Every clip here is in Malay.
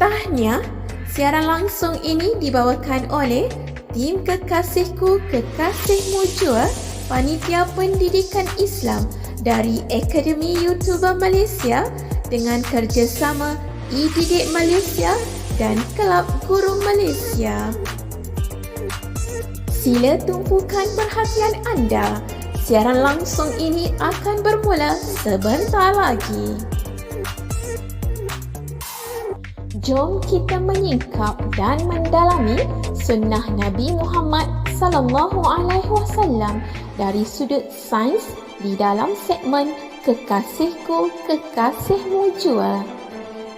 Tahniah, siaran langsung ini dibawakan oleh tim Kekasihku Kekasihmu Jua, Panitia Pendidikan Islam dari Akademi YouTuber Malaysia dengan kerjasama e-Didik Malaysia dan Kelab Guru Malaysia. Sila tumpukan perhatian anda. Siaran langsung ini akan bermula sebentar lagi. Jom kita menyingkap dan mendalami sunnah Nabi Muhammad sallallahu alaihi wasallam dari sudut sains di dalam segmen Kekasihku Kekasihmu Jua.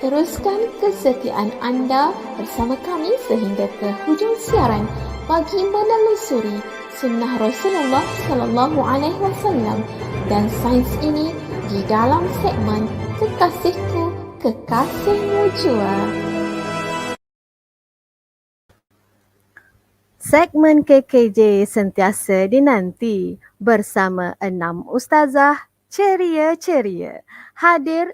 Teruskan kesetiaan anda bersama kami sehingga ke hujung siaran bagi menelusuri sunnah Rasulullah sallallahu alaihi wasallam dan sains ini di dalam segmen Kekasihku Kekasihmu Jua. Segmen KKJ sentiasa dinanti bersama 6 ustazah ceria-ceria. Hadir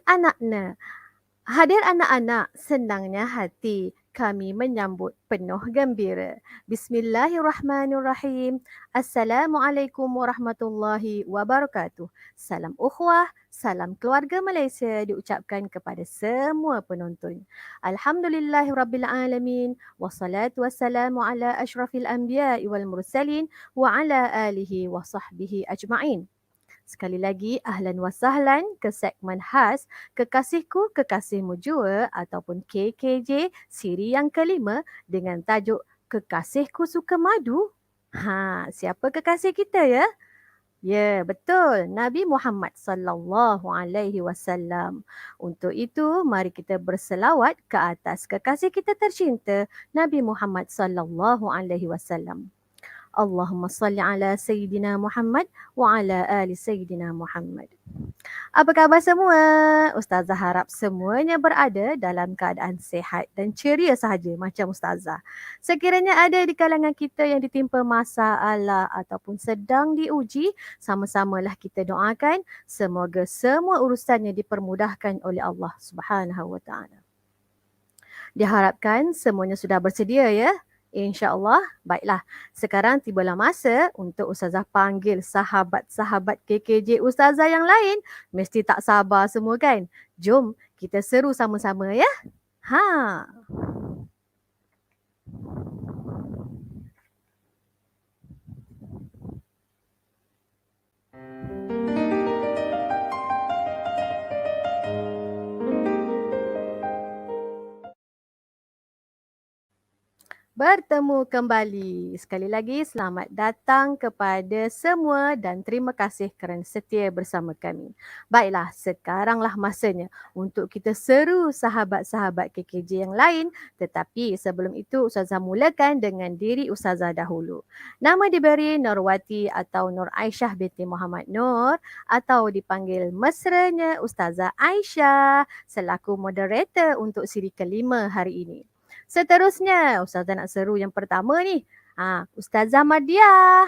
anak-anak, senangnya hati kami menyambut penuh gembira. Bismillahirrahmanirrahim. Assalamualaikum warahmatullahi wabarakatuh. Salam ukhuwah, salam keluarga Malaysia diucapkan kepada semua penonton. Alhamdulillahirrabbilalamin. Wassalatu wassalamu ala ashrafil anbiya'i wal mursalin wa ala alihi wa sahbihi ajma'in. Sekali lagi, ahlan wa sahlan ke segmen khas Kekasihku Kekasihmu Jua ataupun KKJ siri yang kelima dengan tajuk Kekasihku Suka Madu. Siapa kekasih kita ya? Ya, betul. Nabi Muhammad sallallahu alaihi wasallam. Untuk itu, mari kita berselawat ke atas kekasih kita tercinta, Nabi Muhammad sallallahu alaihi wasallam. Allahumma salli ala Sayyidina Muhammad wa ala ali Sayyidina Muhammad. Apa khabar semua? Ustazah harap semuanya berada dalam keadaan sehat dan ceria sahaja macam Ustazah. Sekiranya ada di kalangan kita yang ditimpa masalah ataupun sedang diuji, sama-samalah kita doakan semoga semua urusannya dipermudahkan oleh Allah Subhanahu wa taala. Diharapkan semuanya sudah bersedia ya. InsyaAllah. Baiklah, sekarang tibalah masa untuk Ustazah panggil sahabat-sahabat KKJ Ustazah yang lain. Mesti tak sabar semua kan? Jom kita seru sama-sama ya. Bertemu kembali. Sekali lagi selamat datang kepada semua dan terima kasih kerana setia bersama kami. Baiklah, sekaranglah masanya untuk kita seru sahabat-sahabat KKJ yang lain. Tetapi sebelum itu Ustazah mulakan dengan diri Ustazah dahulu. Nama diberi Nurwati atau Nur Aisyah binti Muhammad Nur atau dipanggil mesranya Ustazah Aisyah selaku moderator untuk siri kelima hari ini. Seterusnya, Ustazah nak seru yang pertama ni. Ustazah Mardiah.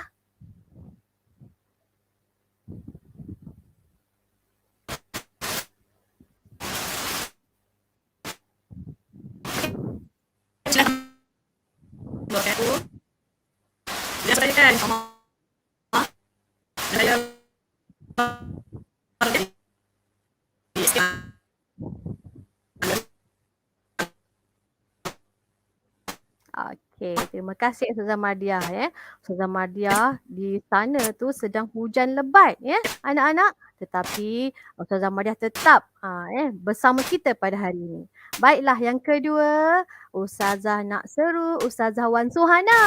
Okey, terima kasih Ustazah Mardiah ya. Ustazah Mardiah di sana tu sedang hujan lebat ya anak-anak. Tetapi Ustazah Mardiah tetap bersama kita pada hari ini. Baiklah, yang kedua Ustazah nak seru Ustazah Wan Suhana.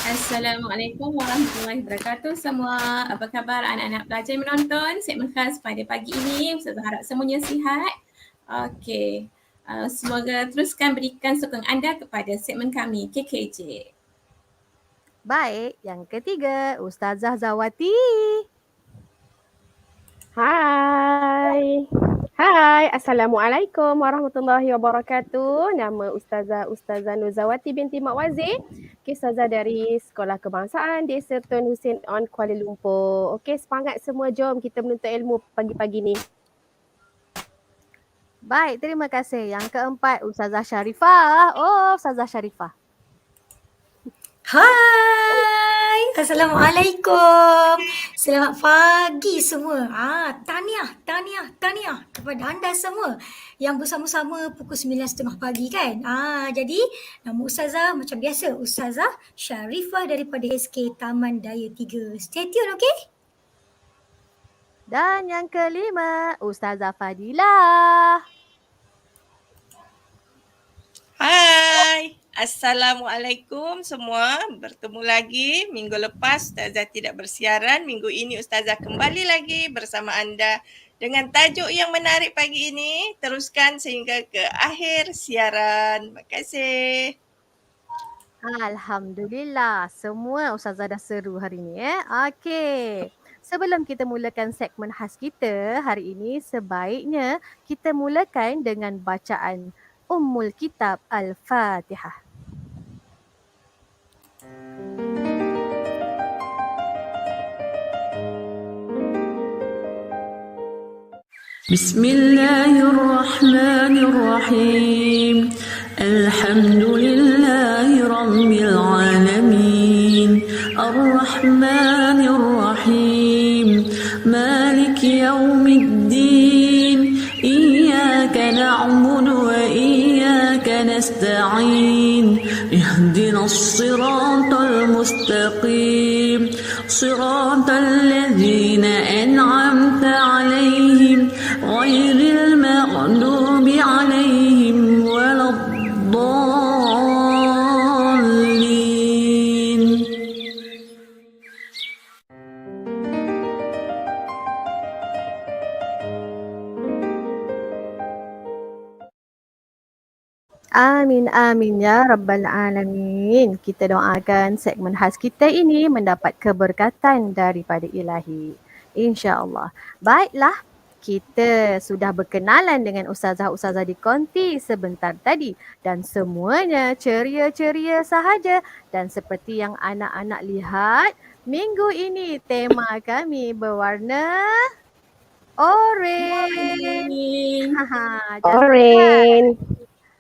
Assalamualaikum warahmatullahi wabarakatuh semua. Apa khabar anak-anak pelajar menonton segmen khas pada pagi ini? Ustazah harap semuanya sihat. Okey. Semoga teruskan berikan sokongan anda kepada segmen kami KKJ. Baik, yang ketiga Ustazah Zawati. Hai, Assalamualaikum warahmatullahi wabarakatuh. Nama Ustazah Nuzawati binti Mak Wazir, Ustazah dari Sekolah Kebangsaan Desa Tun Hussein On Kuala Lumpur. Okey, semangat semua, jom kita menuntut ilmu pagi-pagi ni. Baik, terima kasih. Yang keempat, Ustazah Sharifah. Oh, Ustazah Sharifah. Hai, Assalamualaikum. Selamat pagi semua. Tahniah kepada anda semua yang bersama-sama pukul 9.30 pagi kan. Jadi nama Ustazah macam biasa, Ustazah Sharifah daripada SK Taman Daya 3. Stay tune, okey? Dan yang kelima, Ustazah Fadilah. Hai, Assalamualaikum semua. Bertemu lagi. Minggu lepas Ustazah tidak bersiaran. Minggu ini Ustazah kembali lagi bersama anda dengan tajuk yang menarik pagi ini. Teruskan sehingga ke akhir siaran. Terima kasih. Alhamdulillah, semua Ustazah dah seru hari ni. Okey. Sebelum kita mulakan segmen khas kita hari ini, sebaiknya kita mulakan dengan bacaan Ummul Kitab Al-Fatihah. بسم الله الرحمن الرحيم الحمد لله رب العالمين الرحمن الرحيم مالك يوم الدين إياك نعبد وإياك نستعين اهدنا الصراط المستقيم صراط الذين أنعمت عليهم غير المغضوب عليهم ولا الضالين. Amin, amin ya Rabbal Alamin. Kita doakan segmen khas kita ini mendapat keberkatan daripada ilahi. InsyaAllah. Baiklah, kita sudah berkenalan dengan ustazah-ustazah di konti sebentar tadi. Dan semuanya ceria-ceria sahaja. Dan seperti yang anak-anak lihat, minggu ini tema kami berwarna oren. Oren.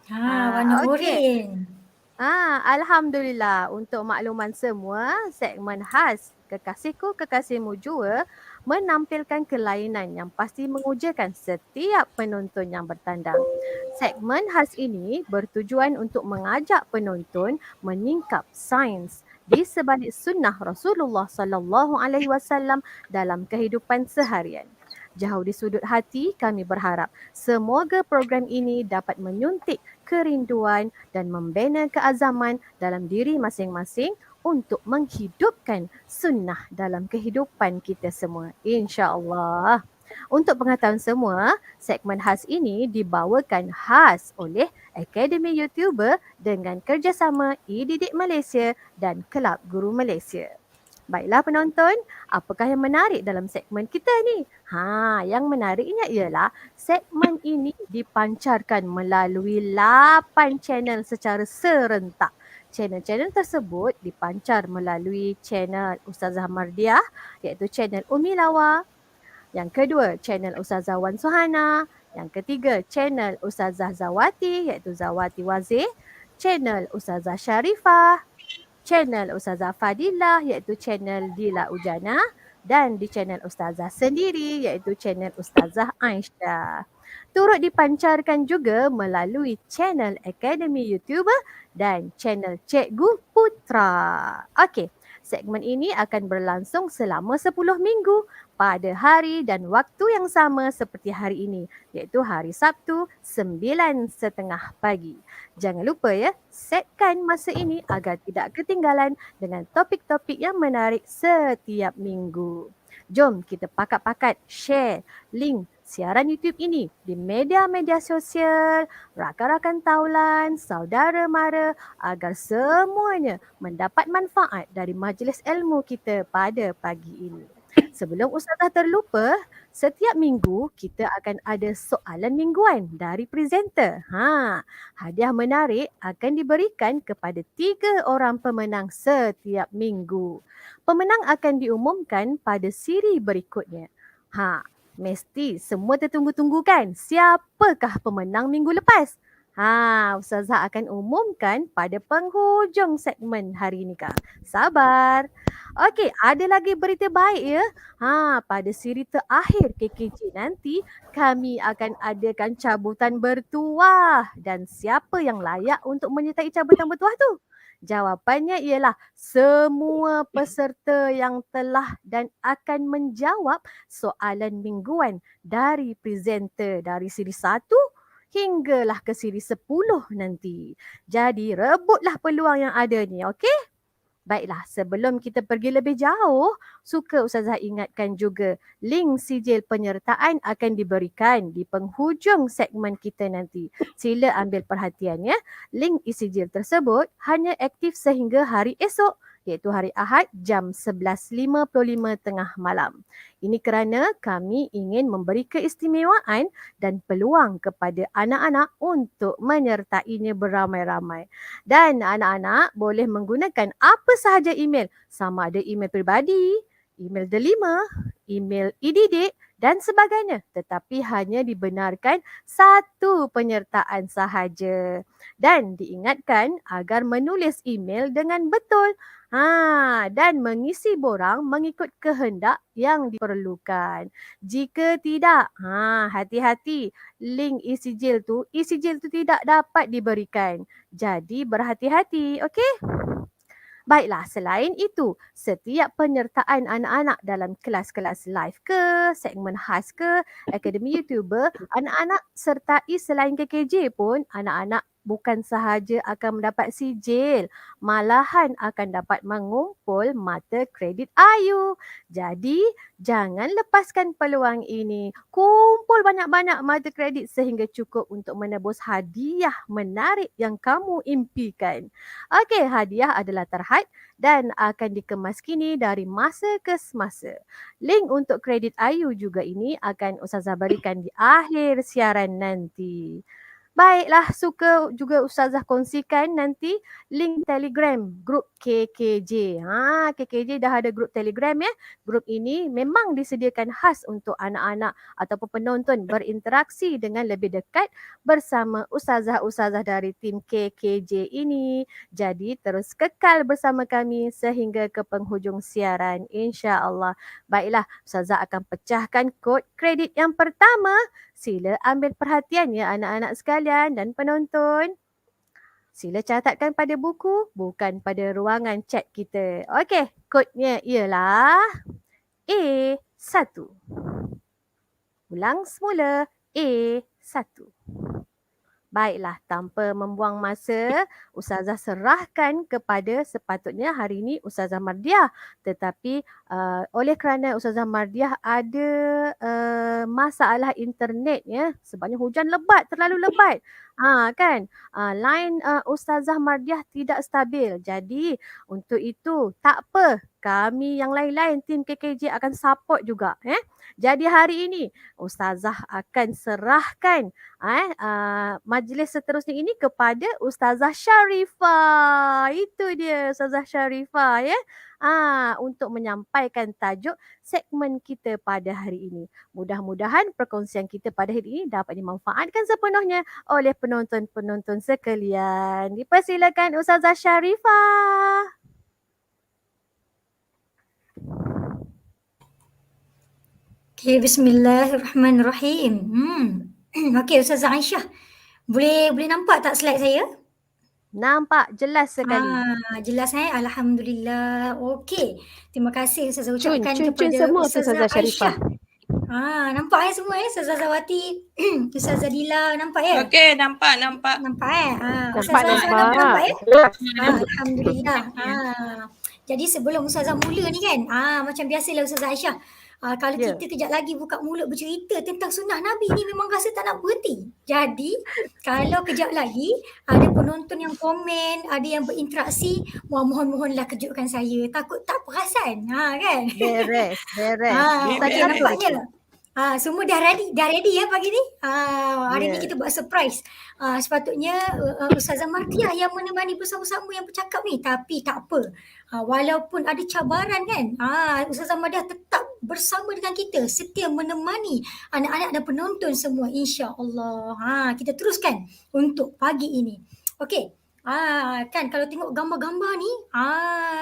Warna okey. oren. Alhamdulillah, untuk makluman semua, segmen khas Kekasihku Kekasihmu Jua menampilkan kelainan yang pasti mengujakan setiap penonton yang bertandang. Segmen khas ini bertujuan untuk mengajak penonton menyingkap sains di sebalik sunnah Rasulullah sallallahu alaihi wasallam dalam kehidupan seharian. Jauh di sudut hati, kami berharap semoga program ini dapat menyuntik kerinduan dan membina keazaman dalam diri masing-masing untuk menghidupkan sunnah dalam kehidupan kita semua. InsyaAllah. Untuk pengetahuan semua, segmen khas ini dibawakan khas oleh Akademi YouTuber dengan kerjasama e-Didik Malaysia dan Kelab Guru Malaysia. Baiklah penonton, apakah yang menarik dalam segmen kita ni? Yang menariknya ialah segmen ini dipancarkan melalui 8 channel secara serentak. Channel-channel tersebut dipancar melalui channel Ustazah Mardiah iaitu channel Umi Lawa. Yang kedua, channel Ustazah Wan Suhana. Yang ketiga, channel Ustazah Zawati iaitu Zawati Wazir. Channel Ustazah Sharifah. Channel Ustazah Fadilah iaitu channel Dila Ujana dan di channel Ustazah sendiri iaitu channel Ustazah Aisyah. Turut dipancarkan juga melalui channel Akademi YouTuber dan channel Cikgu Putra. Okey, segmen ini akan berlangsung selama 10 minggu pada hari dan waktu yang sama seperti hari ini iaitu hari Sabtu 9.30 pagi. Jangan lupa ya, setkan masa ini agar tidak ketinggalan dengan topik-topik yang menarik setiap minggu. Jom kita pakat-pakat share link siaran YouTube ini di media-media sosial, rakan-rakan taulan, saudara mara agar semuanya mendapat manfaat dari majlis ilmu kita pada pagi ini. Sebelum Ustazah terlupa, setiap minggu kita akan ada soalan mingguan dari presenter. Hadiah menarik akan diberikan kepada 3 orang pemenang setiap minggu. Pemenang akan diumumkan pada siri berikutnya. Mesti semua tertunggu-tunggu kan? Siapakah pemenang minggu lepas? Ustazah akan umumkan pada penghujung segmen hari ini Kak. Sabar. Okey, ada lagi berita baik ya. Pada siri terakhir KKJ nanti kami akan adakan cabutan bertuah. Dan siapa yang layak untuk menyertai cabutan bertuah tu? Jawapannya ialah semua peserta yang telah dan akan menjawab soalan mingguan dari presenter dari siri 1 hinggalah ke siri 10 nanti. Jadi rebutlah peluang yang ada ni, okey? Baiklah, sebelum kita pergi lebih jauh, suka Ustazah ingatkan juga link sijil penyertaan akan diberikan di penghujung segmen kita nanti. Sila ambil perhatian ya. Link e-sijil tersebut hanya aktif sehingga hari esok, iaitu hari Ahad jam 11.55 tengah malam. Ini kerana kami ingin memberi keistimewaan dan peluang kepada anak-anak untuk menyertainya beramai-ramai. Dan anak-anak boleh menggunakan apa sahaja email, sama ada email peribadi, email delima, email e-didik dan sebagainya. Tetapi hanya dibenarkan satu penyertaan sahaja. Dan diingatkan agar menulis email dengan betul. Dan mengisi borang mengikut kehendak yang diperlukan. Jika tidak, hati-hati. Link e-sijil tu tidak dapat diberikan. Jadi berhati-hati, okey? Baiklah, selain itu, setiap penyertaan anak-anak dalam kelas-kelas live ke, segmen khas ke, Akademi YouTuber, anak-anak sertai selain KKJ pun, anak-anak bukan sahaja akan mendapat sijil, malahan akan dapat mengumpul mata kredit Ayu. Jadi, jangan lepaskan peluang ini. Kumpul banyak-banyak mata kredit sehingga cukup untuk menebus hadiah menarik yang kamu impikan. Okey, hadiah adalah terhad dan akan dikemas kini dari masa ke semasa. Link untuk kredit Ayu juga ini akan Ustazah berikan di akhir siaran nanti. Baiklah, suka juga Ustazah kongsikan nanti link Telegram grup KKJ. KKJ dah ada grup Telegram ya. Grup ini memang disediakan khas untuk anak-anak ataupun penonton berinteraksi dengan lebih dekat bersama Ustazah-Ustazah dari tim KKJ ini. Jadi terus kekal bersama kami sehingga ke penghujung siaran insya-Allah. Baiklah, Ustazah akan pecahkan kod kredit yang pertama. Sila ambil perhatian ya anak-anak sekalian dan penonton. Sila catatkan pada buku, bukan pada ruangan chat kita. Okey, kodnya ialah A1. Ulang semula, A1. Baiklah, tanpa membuang masa, Ustazah serahkan kepada sepatutnya hari ini Ustazah Mardiah. Tetapi oleh kerana Ustazah Mardiah ada masalah internet ya, sebabnya hujan lebat, terlalu lebat. Kan? Line Ustazah Mardiah tidak stabil. Jadi untuk itu tak apa, kami yang lain-lain tim KKJ akan support juga. Jadi hari ini Ustazah akan serahkan majlis seterusnya ini kepada Ustazah Sharifah. Itu dia Ustazah Sharifah ya. Untuk menyampaikan tajuk segmen kita pada hari ini. Mudah-mudahan perkongsian kita pada hari ini dapat dimanfaatkan sepenuhnya oleh penonton-penonton sekalian. Dipersilakan Ustazah Sharifah. Okay, bismillahirrahmanirrahim. Okey, Ustazah Aisyah. Boleh nampak tak slide saya? Nampak jelas sekali. Jelas Alhamdulillah. Okey. Terima kasih Ustazah ucapkan Cun kepada semua tu Ustazah Ustazah Sharifah. Aisyah. Nampak semua Ustazah Zawati, Ustazah Dila, nampak ya? Okey, nampak. Nampak Nampak. nampak Alhamdulillah. Jadi sebelum Ustazah mula ni kan, macam biasalah Ustazah Aisyah. Kalau kita kejap lagi buka mulut bercerita tentang sunnah Nabi ni memang rasa tak nak berhenti. Jadi kalau kejap lagi ada penonton yang komen, ada yang berinteraksi, mohonlah kejutkan saya. Takut tak perasan. Kan? Beres. Tadi nampaknya. Semua dah ready ya pagi ni. Hari ni kita buat surprise. Sepatutnya Ustazah Mardiah yang menemani bersama-sama yang bercakap ni, tapi tak apa. Walaupun ada cabaran kan, Ustazah Mardiah tetap bersama dengan kita, setia menemani anak-anak dan penonton semua, insya-Allah. Kita teruskan untuk pagi ini. Okey. Kan kalau tengok gambar-gambar ni,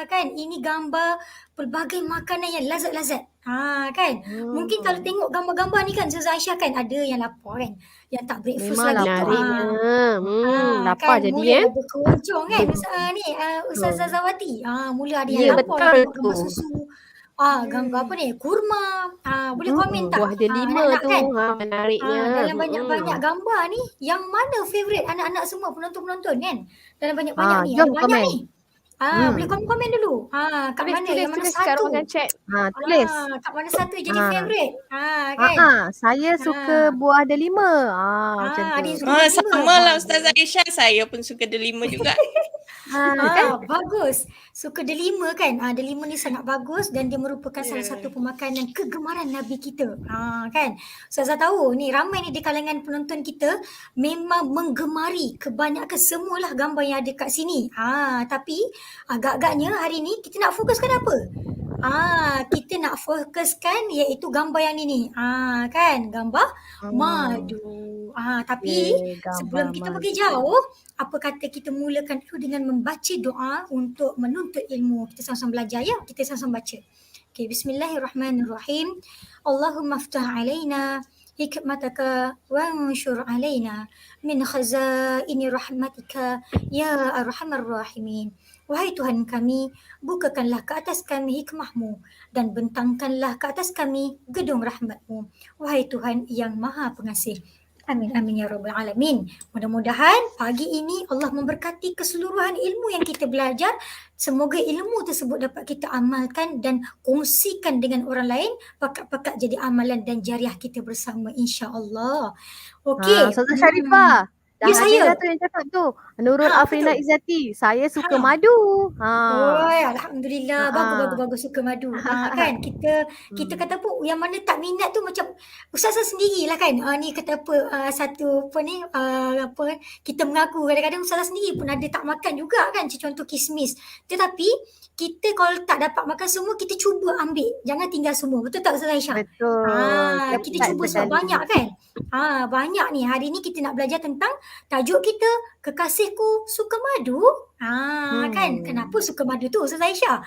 kan ini gambar pelbagai makanan yang lazat-lazat. Kan. Mungkin kalau tengok gambar-gambar ni kan Ustazah Aisyah kan ada yang lapar kan, yang tak breakfast Memang lagi tu. lapar. Lapar Kan jadi mula dah berkunjung kan Ustazah Zawati. Mula ada yang Ya, lapar betul tengok gambar tu. susu. Gambar apa ni? Kurma. Boleh komen tak? Buah delima Anak-anak tu. kan? Menariknya. Dalam banyak-banyak gambar ni, yang mana favourite anak-anak semua penonton-penonton kan? Dalam banyak-banyak ni, Jom ada banyak komen. ni. Boleh komen-komen dulu. Kat mana yang mana Tulis kat satu? ruangan chat. Tulis. Kat mana satu jadi favourite? Kan? Saya suka buah delima. Macam Ada tu. yang suka delima. Sama lah Ustazah Aisyah, saya pun suka delima juga. Bagus. Suka delima kan? Delima ni sangat bagus dan dia merupakan salah satu pemakanan kegemaran Nabi kita. Kan? Ustazah tahu ni ramai ni di kalangan penonton kita memang menggemari kebanyakan semualah gambar yang ada kat sini. Tapi agak-agaknya hari ni kita nak fokuskan apa? Kita nak fokuskan iaitu gambar yang ni. Kan? Gambar madu. Tapi sebelum kita pergi jauh, apa kata kita mulakan dulu dengan membaca doa untuk menuntut ilmu. Kita sama-sama belajar ya. Kita sama-sama baca. Okay, bismillahirrahmanirrahim. Allahumma aftah alaina hikmataka wa anshur alaina min khazaini rahmatika ya arhamar rahimin. Wahai Tuhan kami, bukakanlah ke atas kami hikmahmu dan bentangkanlah ke atas kami gedung rahmatmu. Wahai Tuhan yang maha pengasih. Amin, amin ya rabbal alamin. Mudah-mudahan pagi ini Allah memberkati keseluruhan ilmu yang kita belajar. Semoga ilmu tersebut dapat kita amalkan dan kongsikan dengan orang lain. Pakat-pakat jadi amalan dan jariah kita bersama, insya-Allah. Okey. Ustazah Sharifah. Dah Ya, ada saya. dah tu yang cakap tu. Nurul Afrina betul. Izzati. Saya suka madu. Alhamdulillah. Bagus suka madu. Kan kita kata apa, yang mana tak minat tu macam Ustazah sendirilah kan. Ni kata apa, satu apa ni, kita mengaku kadang-kadang Ustazah sendiri pun ada tak makan juga kan. Contoh kismis. Tetapi kita kalau tak dapat makan semua, kita cuba ambil. Jangan tinggal semua. Betul tak Ustazah Aisyah? Betul. Kita cuba sebab banyak kan. Banyak ni. Hari ni kita nak belajar tentang tajuk kita, kekasihku suka madu. Kan? Kenapa suka madu tu Ustazah Aisyah?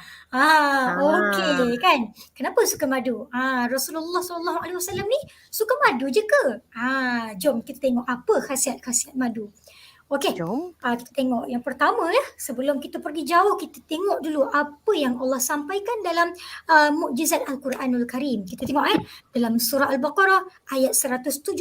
Okey kan? Kenapa suka madu? Rasulullah SAW ni suka madu je ke? Jom kita tengok apa khasiat-khasiat madu. Okey. Jom. Kita tengok yang pertama ya. Sebelum kita pergi jauh, kita tengok dulu apa yang Allah sampaikan dalam mukjizat Al-Quranul Karim. Kita tengok dalam surah Al-Baqarah ayat 172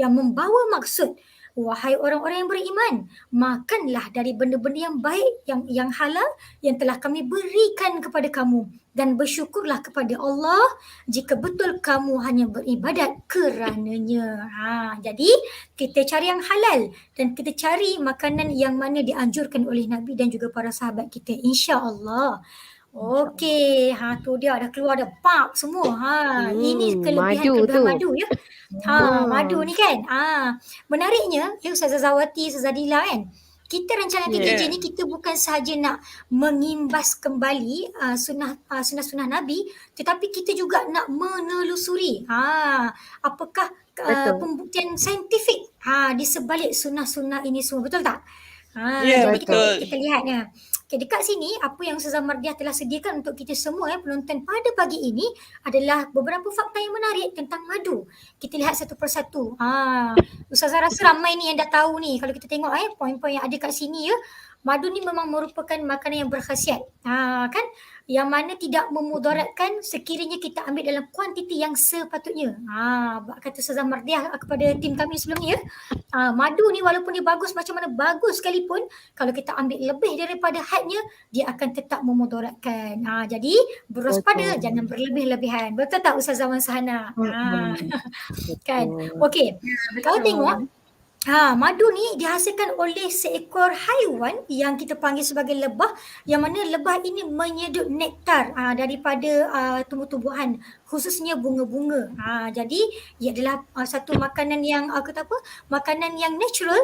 yang membawa maksud, wahai orang-orang yang beriman, makanlah dari benda-benda yang baik, yang halal yang telah kami berikan kepada kamu, dan bersyukurlah kepada Allah jika betul kamu hanya beribadat kerananya. Jadi kita cari yang halal dan kita cari makanan yang mana dianjurkan oleh Nabi dan juga para sahabat kita, insya-Allah. Okey, tu dia dah keluar dah pak semua. Ini kelebihan madu ya. Madu ni kan. Menariknya ya Ustazah Zawati, Ustazah Dila kan. Kita rancangan TDJ ni kita bukan sahaja nak mengimbas kembali sunnah-sunnah Nabi, tetapi kita juga nak menelusuri apakah pembuktian saintifik di sebalik sunnah-sunnah ini semua. Betul tak? Jadi kita lihatnya. Okay, dekat sini apa yang Ustazah Mardiah telah sediakan untuk kita semua penonton pada pagi ini adalah beberapa fakta yang menarik tentang madu. Kita lihat satu persatu. Ustazah rasa ramai ni yang dah tahu ni. Kalau kita tengok poin-poin yang ada kat sini ya, madu ni memang merupakan makanan yang berkhasiat. Kan? Yang mana tidak memudaratkan sekiranya kita ambil dalam kuantiti yang sepatutnya. Kata Ustazah Mardiah kepada tim kami sebelum ni ya. Madu ni walaupun dia bagus macam mana bagus sekalipun, kalau kita ambil lebih daripada hadnya, dia akan tetap memudaratkan. Jadi berwaspada, jangan berlebih-lebihan. Betul tak Ustazah Wan Sahana? Kan? Okey. Kalau tengok madu ni dihasilkan oleh seekor haiwan yang kita panggil sebagai lebah, yang mana lebah ini menyedut nektar daripada tumbuh-tumbuhan khususnya bunga-bunga. Jadi ia adalah satu makanan yang makanan yang natural,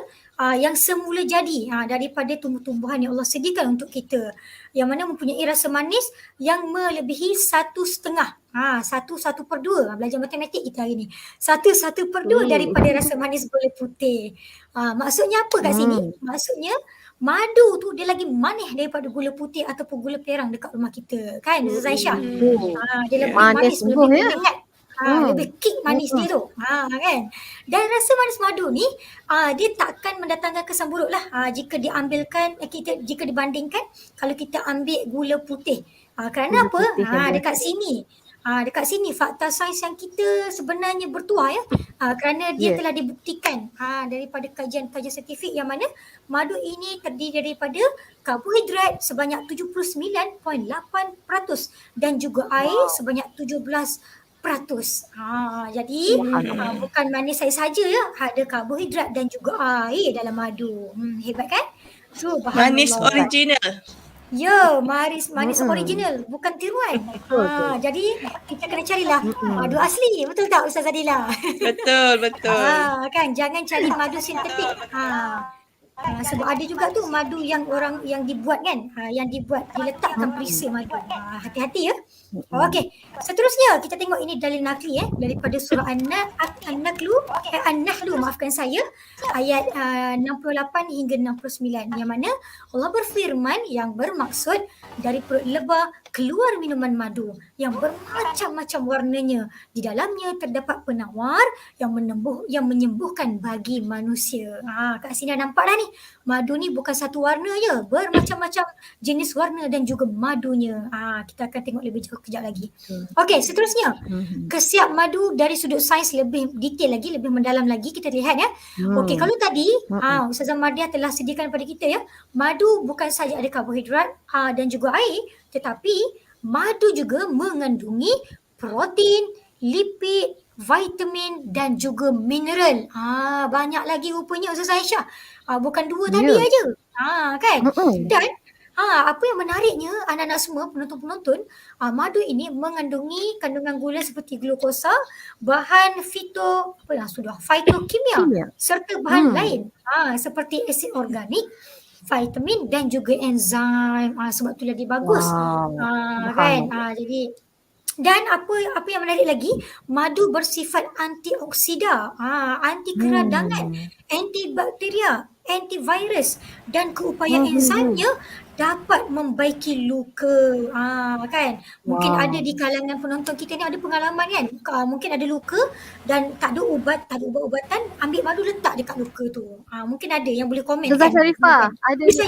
yang semula jadi daripada tumbuh-tumbuhan yang Allah sediakan untuk kita, yang mana mempunyai rasa manis yang melebihi 1/2. 1/2. Belajar matematik kita hari ni. 1/2 daripada rasa manis gula putih. Maksudnya apa kat sini? Maksudnya madu tu dia lagi manis daripada gula putih ataupun gula perang dekat rumah kita, kan Ustaz Aisyah? Dia lebih manis, sungguh lebih ya. menyengat. Lebih kick manis dia tu. Kan? Dan rasa manis madu ni dia takkan mendatangkan kesan buruk lah jika jika dibandingkan kalau kita ambil gula putih. Kerana apa? Dekat sini fakta sains yang kita sebenarnya bertuah ya. Kerana dia telah dibuktikan daripada kajian-kajian saintifik yang mana madu ini terdiri daripada karbohidrat sebanyak 79.8% dan juga air sebanyak 17%. Jadi bukan manis saja ya, ada karbohidrat dan juga air dalam madu. Hebat kan? Manis original. Ya, manis original, bukan tiruan. Jadi kita kena carilah madu asli. Betul tak Ustazah Dila? Betul. Kan jangan cari madu sintetik. Sebab ada juga tu madu yang dibuat kan, yang diletakkan perisa madu. Hati-hati ya. Okey, seterusnya kita tengok ini dalil nakli daripada surah An-Nahlu, maafkan saya, ayat 68 hingga 69, yang mana Allah berfirman yang bermaksud dari perut lebah keluar minuman madu yang bermacam-macam warnanya. Di dalamnya terdapat penawar yang menyembuhkan bagi manusia. Kat sini nampak dah ni. Madu ni bukan satu warna je, bermacam-macam jenis warna dan juga madunya. Kita akan tengok lebih jauh kejap lagi. Okey, seterusnya. Khasiat madu dari sudut sains lebih detail lagi, lebih mendalam lagi kita lihat ya. Okey, kalau tadi Ustazah Mardiah telah sediakan kepada kita ya, madu bukan saja ada karbohidrat dan juga air, tetapi madu juga mengandungi protein, lipid, vitamin dan juga mineral. Banyak lagi rupanya Ustazah Aisyah. Bukan 2 tadi aja. Kan? Dan apa yang menariknya anak-anak semua, penonton-penonton, madu ini mengandungi kandungan gula seperti glukosa, bahan fitokimia serta bahan lain seperti asid organik, vitamin dan juga enzim. Sebab tu lagi bagus. Kan? Jadi dan apa yang menarik lagi, madu bersifat antioksida, anti keradangan, antibakteria, antivirus dan keupayaan enzimnya dapat membaiki luka. Kan? Mungkin ada di kalangan penonton kita ni ada pengalaman kan, mungkin ada luka dan tak ada ubat-ubatan, ambil madu letak dekat luka tu. Mungkin ada yang boleh komen Ustazah kan. Sharifah, ada ni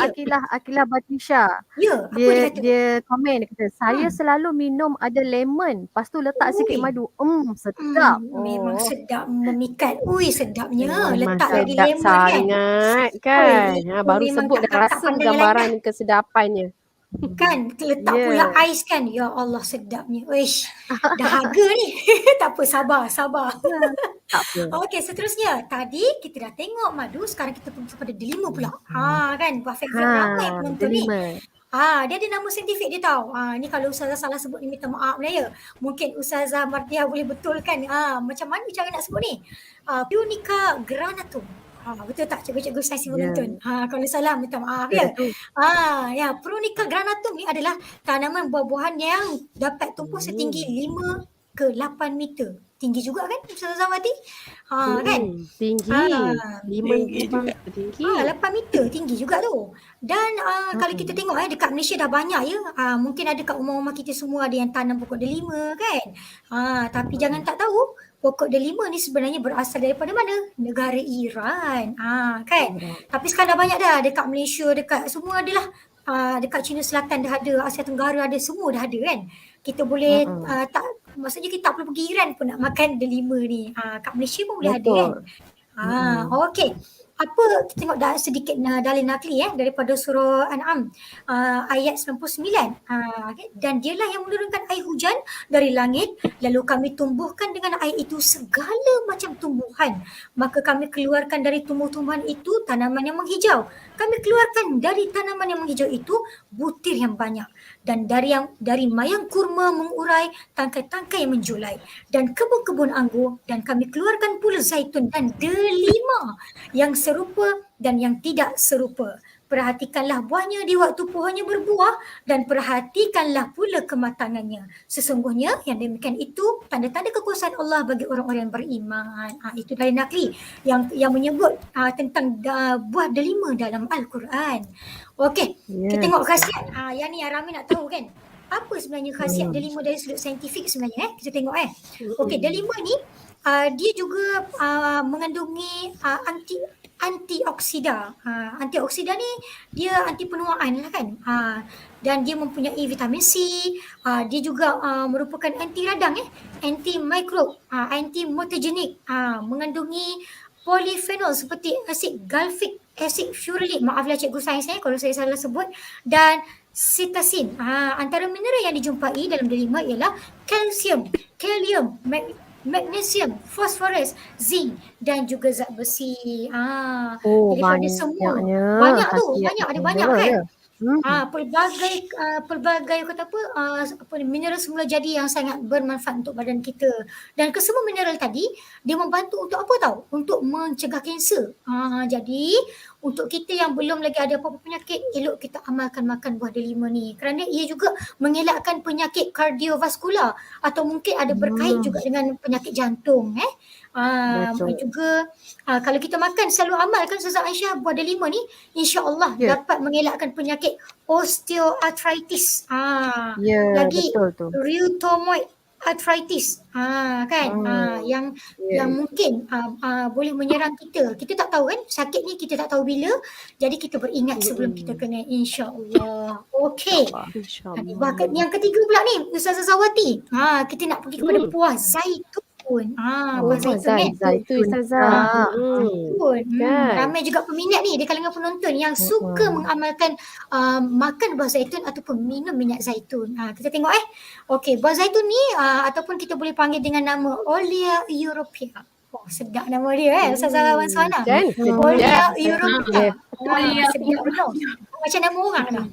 Akilah Batisha. Ya, apa dia kata? Dia komen, dia kata saya selalu minum ada lemon, lepas tu letak sikit madu. Sedap. Memang sedap, memikat. Sedapnya. Memang Letak lagi sedap lemon kan. sangat kan. Baru memang sebut dah tak rasa pandai gambaran kesedapannya. Kan letak pula ais kan. Ya Allah sedapnya. Dahaga ni. Tak apa, sabar. Tak apa. Okey, seterusnya. Tadi kita dah tengok madu, sekarang kita pergi kepada delima pula. Kan buat favorite ramai penonton ni. Dia ada nama saintifik dia tahu. Ni kalau Ustazah salah sebut ni minta maaf lah ya. Mungkin Ustazah Mardiah boleh betulkan macam mana cara nak sebut ni. Punica granatum. Betul tak cikgu-cikgu sains penonton? Kalau salah minta maaf ya. Ya, Punica granatum ni adalah tanaman buah-buahan yang dapat tumbuh setinggi 5 ke 8 meter. Tinggi juga kan Ustazah Zawati? Kan? Tinggi. 5 juga tinggi. 8 meter tinggi juga tu. Dan kalau kita tengok dekat Malaysia dah banyak ya. Mungkin ada kat rumah-rumah kita semua ada yang tanam pokok delima kan. Tapi jangan tak tahu pokok delima ni sebenarnya berasal daripada mana? Negara Iran. Kan? Tapi sekarang dah banyak dah dekat Malaysia, dekat semua adalah. Dekat China Selatan dah ada, Asia Tenggara ada, semua dah ada kan. Kita boleh maksudnya kita tak perlu pergi Iran pun nak makan delima ni. Kat Malaysia pun boleh ada kan. Okey. Apa kita tengok sedikit dalil nakli daripada surah An'am ayat 99. Dan dialah yang menurunkan air hujan dari langit, lalu kami tumbuhkan dengan air itu segala macam tumbuhan. Maka kami keluarkan dari tumbuh-tumbuhan itu tanaman yang menghijau. Kami keluarkan dari tanaman yang menghijau itu butir yang banyak. dan dari mayang kurma mengurai, tangkai-tangkai menjulai, dan kebun-kebun anggur, dan kami keluarkan pula zaitun dan delima yang serupa dan yang tidak serupa. Perhatikanlah buahnya di waktu pohonnya berbuah dan perhatikanlah pula kematangannya. Sesungguhnya yang demikian itu tanda-tanda kekuasaan Allah bagi orang-orang yang beriman. Itu dari Naqli yang menyebut tentang buah delima dalam Al-Quran. Okey, kita tengok khasiat. Yang ni yang ramai nak tahu kan. Apa sebenarnya khasiat delima dari sudut saintifik sebenarnya? Kita tengok Okey, delima ni dia juga mengandungi antioksida. Antioksida ni dia anti penuaan lah kan. Dan dia mempunyai vitamin C. Dia juga merupakan anti radang anti mikrob, anti mutagenik, mengandungi polifenol seperti asid galfic, asid furylic. Maaflah cikgu sains kalau saya salah sebut. Dan sitasin. Antara mineral yang dijumpai dalam delima ialah kalsium, kalium, magnesium, fosforus, zinc dan juga zat besi. Jadi pada semua banyak tu, ada banyak kan. Pelbagai kata mineral semula jadi yang sangat bermanfaat untuk badan kita. Dan kesemua mineral tadi dia membantu untuk apa tahu? Untuk mencegah kanser. Jadi untuk kita yang belum lagi ada apa-apa penyakit, elok kita amalkan makan buah delima ni kerana ia juga mengelakkan penyakit kardiovaskular atau mungkin ada berkait juga dengan penyakit jantung. Juga kalau kita makan selalu amalkan Ustazah Aisyah buah delima ni, insya-Allah dapat mengelakkan penyakit osteoarthritis. Lagi rheumatoid arthritis yang mungkin boleh menyerang kita. Kita tak tahu kan sakit ni, kita tak tahu bila. Jadi kita beringat sebelum kita kena, insya-Allah. Okey. Yang ketiga pula ni Ustazah Zawati. Kita nak pergi kepada buah zaitun. Buah zaitun Ustazah. Ramai juga peminat ni di kalangan penonton yang suka mengamalkan makan buah zaitun ataupun minum minyak zaitun. Kita tengok Okey, buah zaitun ni ataupun kita boleh panggil dengan nama Olea Europea. Sedap nama dia Ustazah Wanswana. Olea Europea. Sedap betul. Macam nama orang lah.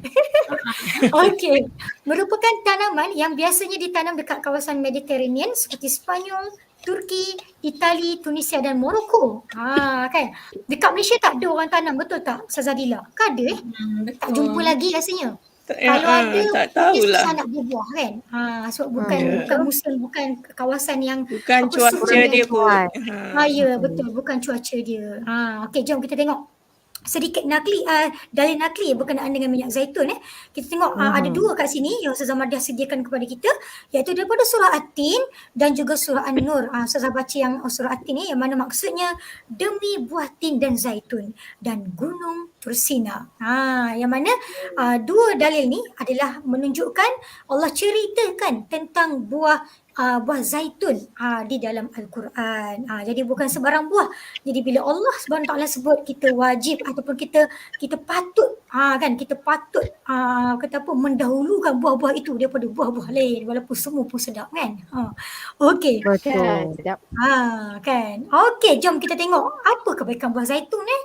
Okey. Merupakan tanaman yang biasanya ditanam dekat kawasan Mediterranean seperti Spanyol, Turki, Itali, Tunisia dan Morocco. Kan. Dekat Malaysia tak ada orang tanam, betul tak Ustazah Dila? Kan ada tak jumpa lagi rasanya. Kalau ada, tak tahulah. Susah nak berbuah kan. Sebab bukan musim, bukan kawasan yang bukan cuaca dia pun. Ya, betul, bukan cuaca dia. Okey, jom kita tengok sedikit Naqli, dalil Naqli berkenaan dengan minyak zaitun. Kita tengok ada dua kat sini yang Ustazah Madiah sediakan kepada kita, iaitu daripada surah At-Tin dan juga surah An-Nur. Ustazah baca yang surah At-Tin ni, yang mana maksudnya demi buah tin dan zaitun dan gunung Tursina. Yang mana dua dalil ni adalah menunjukkan Allah ceritakan tentang buah zaitun di dalam Al-Quran. Jadi bukan sebarang buah. Jadi bila Allah SWT sebut, kita wajib ataupun kita patut kita patut mendahulukan buah-buah itu daripada buah-buah lain, walaupun semua pun sedap kan. Okey. Betul. Sedap. Kan. Okey, jom kita tengok apa kebaikan buah zaitun kan.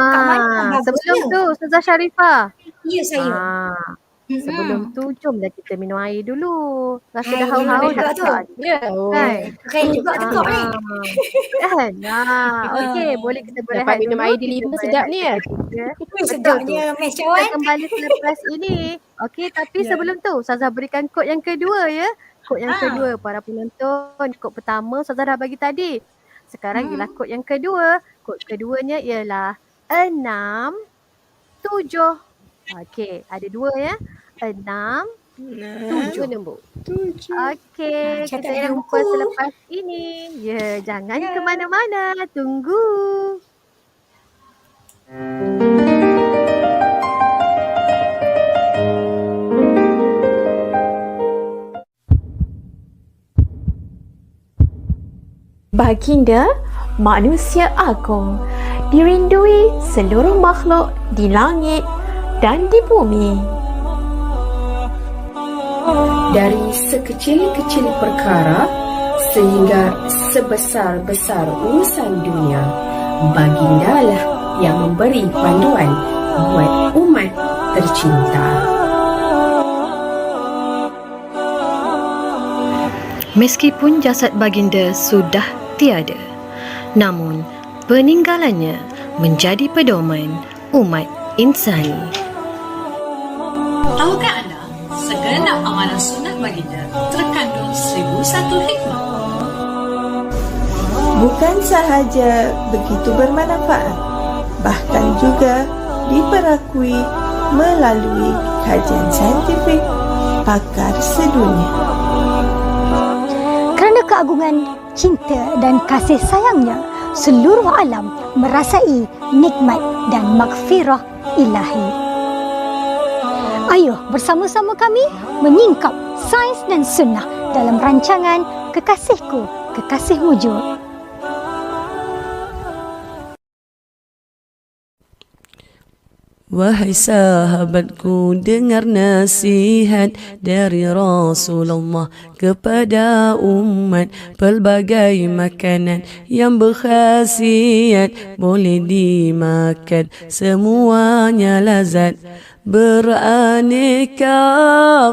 Kat mana sebelum tu Ustazah Sharifah. Ya, saya. Sebelum tu jomlah kita minum air dulu. Rasa dah haus-haus juga tu. Kan juga tekak ni. Kan. Okey, boleh kita berehat Dapat minum air di lima sedap ni Sedapnya Miss Cawan. Kita kembali selepas ini. Okey, tapi sebelum tu Ustazah berikan kod yang kedua ya. Kod yang kedua para penonton. Kod pertama Ustazah dah bagi tadi. Sekarang ialah kod yang kedua. Kod keduanya ialah 6-7. Okey, ada dua ya. 6, 7 nombor. 7. Okey, kita jumpa selepas ini. Ya, jangan ke mana-mana. Tunggu. Baginda manusia agung, dirindui seluruh makhluk di langit dan di bumi. Dari sekecil-kecil perkara sehingga sebesar-besar urusan dunia, bagindalah yang memberi panduan buat umat tercinta. Meskipun jasad baginda sudah tiada, namun peninggalannya menjadi pedoman umat insani. Tahukah anda, segenap amalan sunnah baginda terkandung 1001 hikmah. Bukan sahaja begitu bermanfaat, bahkan juga diperakui melalui kajian saintifik pakar sedunia. Kerana keagungan cinta dan kasih sayangnya, seluruh alam merasai nikmat dan maghfirah ilahi. Ayuh bersama-sama kami menyingkap sains dan sunnah dalam rancangan Kekasihku, Kekasihmu Jua. Wahai sahabatku, dengar nasihat dari Rasulullah kepada umat. Pelbagai makanan yang berkhasiat boleh dimakan, semuanya lazat. Beraneka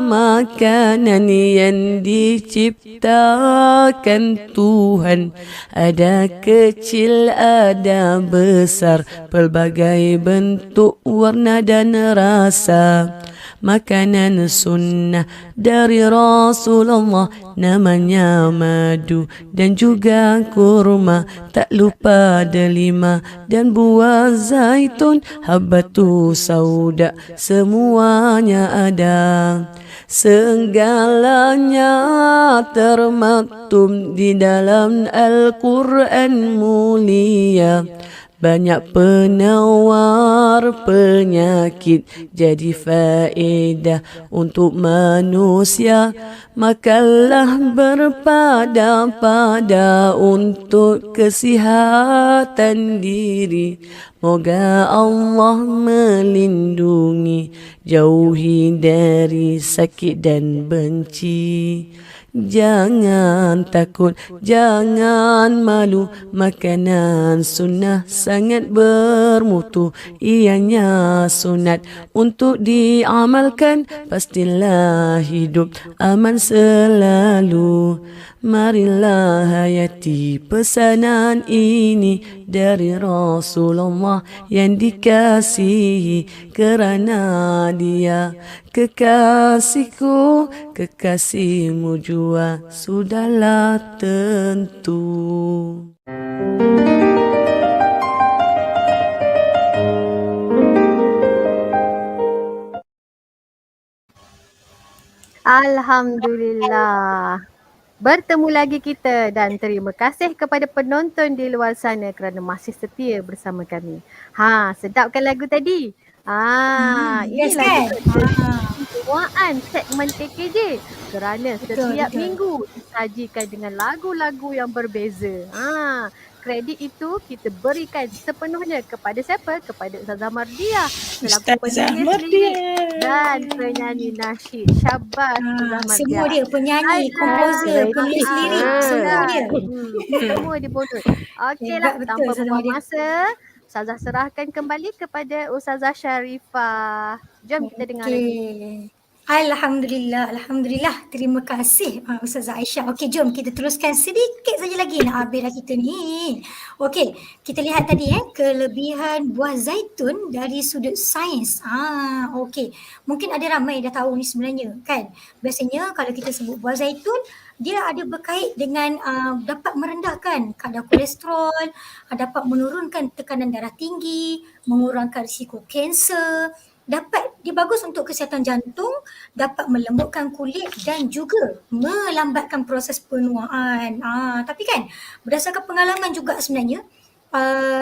makanan yang diciptakan Tuhan, ada kecil ada besar, pelbagai bentuk, warna dan rasa. Makanan sunnah dari Rasulullah namanya madu dan juga kurma, tak lupa delima dan buah zaitun, habbatu sauda, semuanya ada. Segalanya termaktub di dalam Al-Quran mulia. Banyak penawar penyakit, jadi faedah untuk manusia. Makanlah berpada-pada untuk kesihatan diri. Moga Allah melindungi, jauhi dari sakit dan benci. Jangan takut, jangan malu, makanan sunnah sangat bermutu. Ianya sunat untuk diamalkan, pastilah hidup aman selalu. Marilah hayati pesanan ini dari Rasulullah yang dikasihi, kerana dia kekasihku, kekasihmu jua, sudahlah tentu. Alhamdulillah. Bertemu lagi kita dan terima kasih kepada penonton di luar sana kerana masih setia bersama kami. Sedapkan lagu tadi? Ini Yes lagu kan? keistimewaan segmen TKJ kerana setiap minggu disajikan dengan lagu-lagu yang berbeza. Kredit itu kita berikan sepenuhnya kepada siapa? Kepada Ustazah Mardiah selaku penulis lirik dan penyanyi nasyid. Syabas Ustazah Mardiah. Semua dia penyanyi, komposer, penulis lirik, semua dia. Semua dia bonus. Okeylah, tanpa buang masa, Ustazah serahkan kembali kepada Ustazah Sharifah. Jom kita dengar lagi. Alhamdulillah, Alhamdulillah. Terima kasih Ustazah Aisyah. Okey, jom kita teruskan sedikit saja lagi. Nak habis dah kita ni. Okey, kita lihat tadi kelebihan buah zaitun dari sudut sains. Okey. Mungkin ada ramai dah tahu ni sebenarnya kan. Biasanya kalau kita sebut buah zaitun, dia ada berkait dengan dapat merendahkan kadar kolesterol, dapat menurunkan tekanan darah tinggi, mengurangkan risiko kanser, dapat dia bagus untuk kesihatan jantung, dapat melembutkan kulit dan juga melambatkan proses penuaan. Tapi kan berdasarkan pengalaman juga sebenarnya,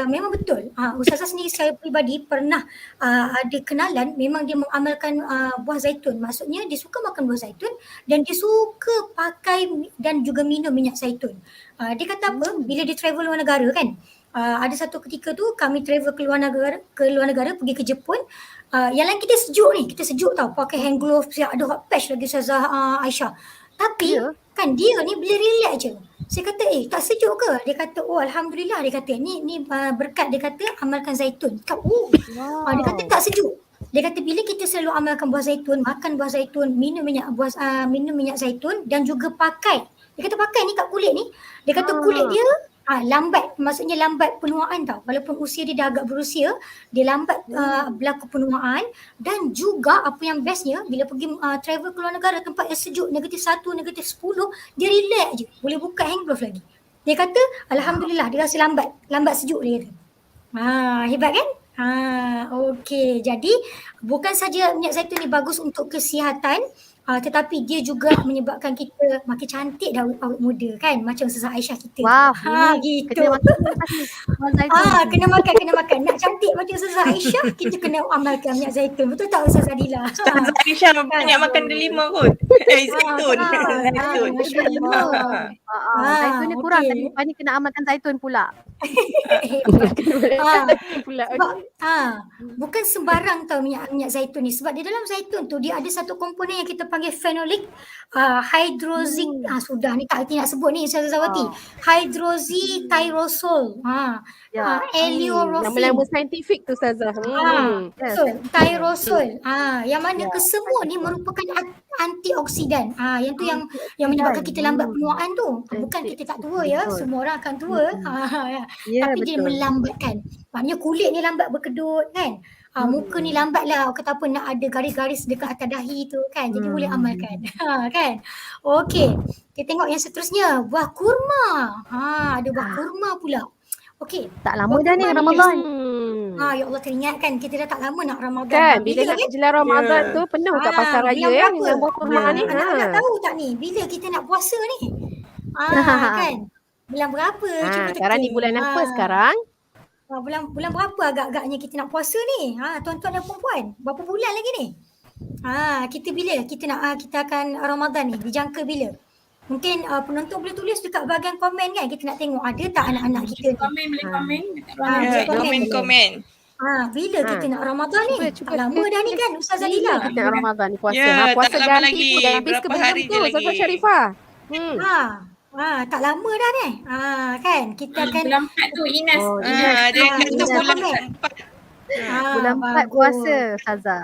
memang betul. Ustazah sendiri secara peribadi pernah ada kenalan memang dia mengamalkan buah zaitun. Maksudnya dia suka makan buah zaitun dan dia suka pakai dan juga minum minyak zaitun. Dia kata apa, bila dia travel luar negara kan, ada satu ketika tu kami travel ke luar negara pergi ke Jepun. Yang lain kita sejuk ni, kita sejuk tau, pakai hand glove, ada hot patch lagi Ustazah Aisyah. Tapi kan dia ni bila relax je. Saya kata tak sejuk ke? Dia kata Alhamdulillah, dia kata ni berkat, dia kata amalkan zaitun. Dia kata tak sejuk. Dia kata bila kita selalu amalkan buah zaitun, makan buah zaitun, minum minyak zaitun dan juga pakai Dia kata pakai ni kat kulit ni. Dia kata kulit dia lambat, maksudnya lambat penuaan tau. Walaupun usia dia dah agak berusia, dia lambat berlaku penuaan. Dan juga apa yang bestnya, bila pergi travel ke luar negara tempat yang sejuk, -1, -10, dia relax je. Boleh buka hand glove lagi. Dia kata alhamdulillah dia rasa lambat sejuk dia kata. Hebat kan? Okey. Jadi bukan saja minyak zaitun ni bagus untuk kesihatan, tetapi dia juga menyebabkan kita makin cantik dah awet muda kan, macam Ustazah Aisyah kita. Wow, gitu. kena makan zaitun. Kena makan. Nak cantik macam Ustazah Aisyah, kita kena amalkan minyak zaitun. Betul tak Ustazah Adila? Ustazah Aisyah banyak makan delima kot. Zaitun. Zaitun. Zaitun ni kurang, tapi lepas ni kena amalkan zaitun pula. Bukan sembarang tau minyak zaitun ni, sebab di dalam zaitun tu dia ada satu komponen yang kita panggil phenolic hydroxy. Sudah ni tak nak sebut ni Ustazah Zawati. Hydroxytyrosol. Eleorofin. Nama-nama saintifik tu Ustazah. Tyrosol. Yang mana kesemua ni merupakan antioksidan. Yang tu yang menyebabkan kita lambat penuaan tu. Bukan kita tak tua ya, semua orang akan tua. Tapi dia melambatkan. Maknanya kulit ni lambat berkedut kan. Muka ni lambat lah, kata apa, nak ada garis-garis dekat atas dahi tu kan. Jadi boleh amalkan. Kan? Okey. Kita tengok yang seterusnya. Buah kurma. Ada buah kurma pula. Okey. Tak lama dah ni Ramadan. Ya Allah, teringatkan kita dah tak lama nak Ramadan. Kan, bila nak jelang Ramadan tu penuh kat pasar raya dengan buah kurma ni. Anak-anak tahu tak ni, bila kita nak puasa ni? Kan? Bulan berapa? Cuba teka. Sekarang ni bulan apa sekarang? Bulan berapa agak-agaknya kita nak puasa ni? Tuan-tuan dan puan-puan, berapa bulan lagi ni? Kita bila kita akan Ramadan ni, dijangka bila? Mungkin penonton boleh tulis dekat bahagian komen kan, kita nak tengok ada tak anak-anak kita ni. Boleh komen dekat komen. Bila kita nak Ramadan ni? Tak lama dah ni kan Ustazah Lila. Kita nak Ramadan ni puasa. Ya, Puasa tak lama ganti lagi. pun dah habis ke Berapa hari belum je tu lagi? Ustazah Sharifah? Tak lama dah ni. Kan kita akan bulan 4 tu Inas. Dia kata bulan 4. Bulan 4 puasa Ustazah.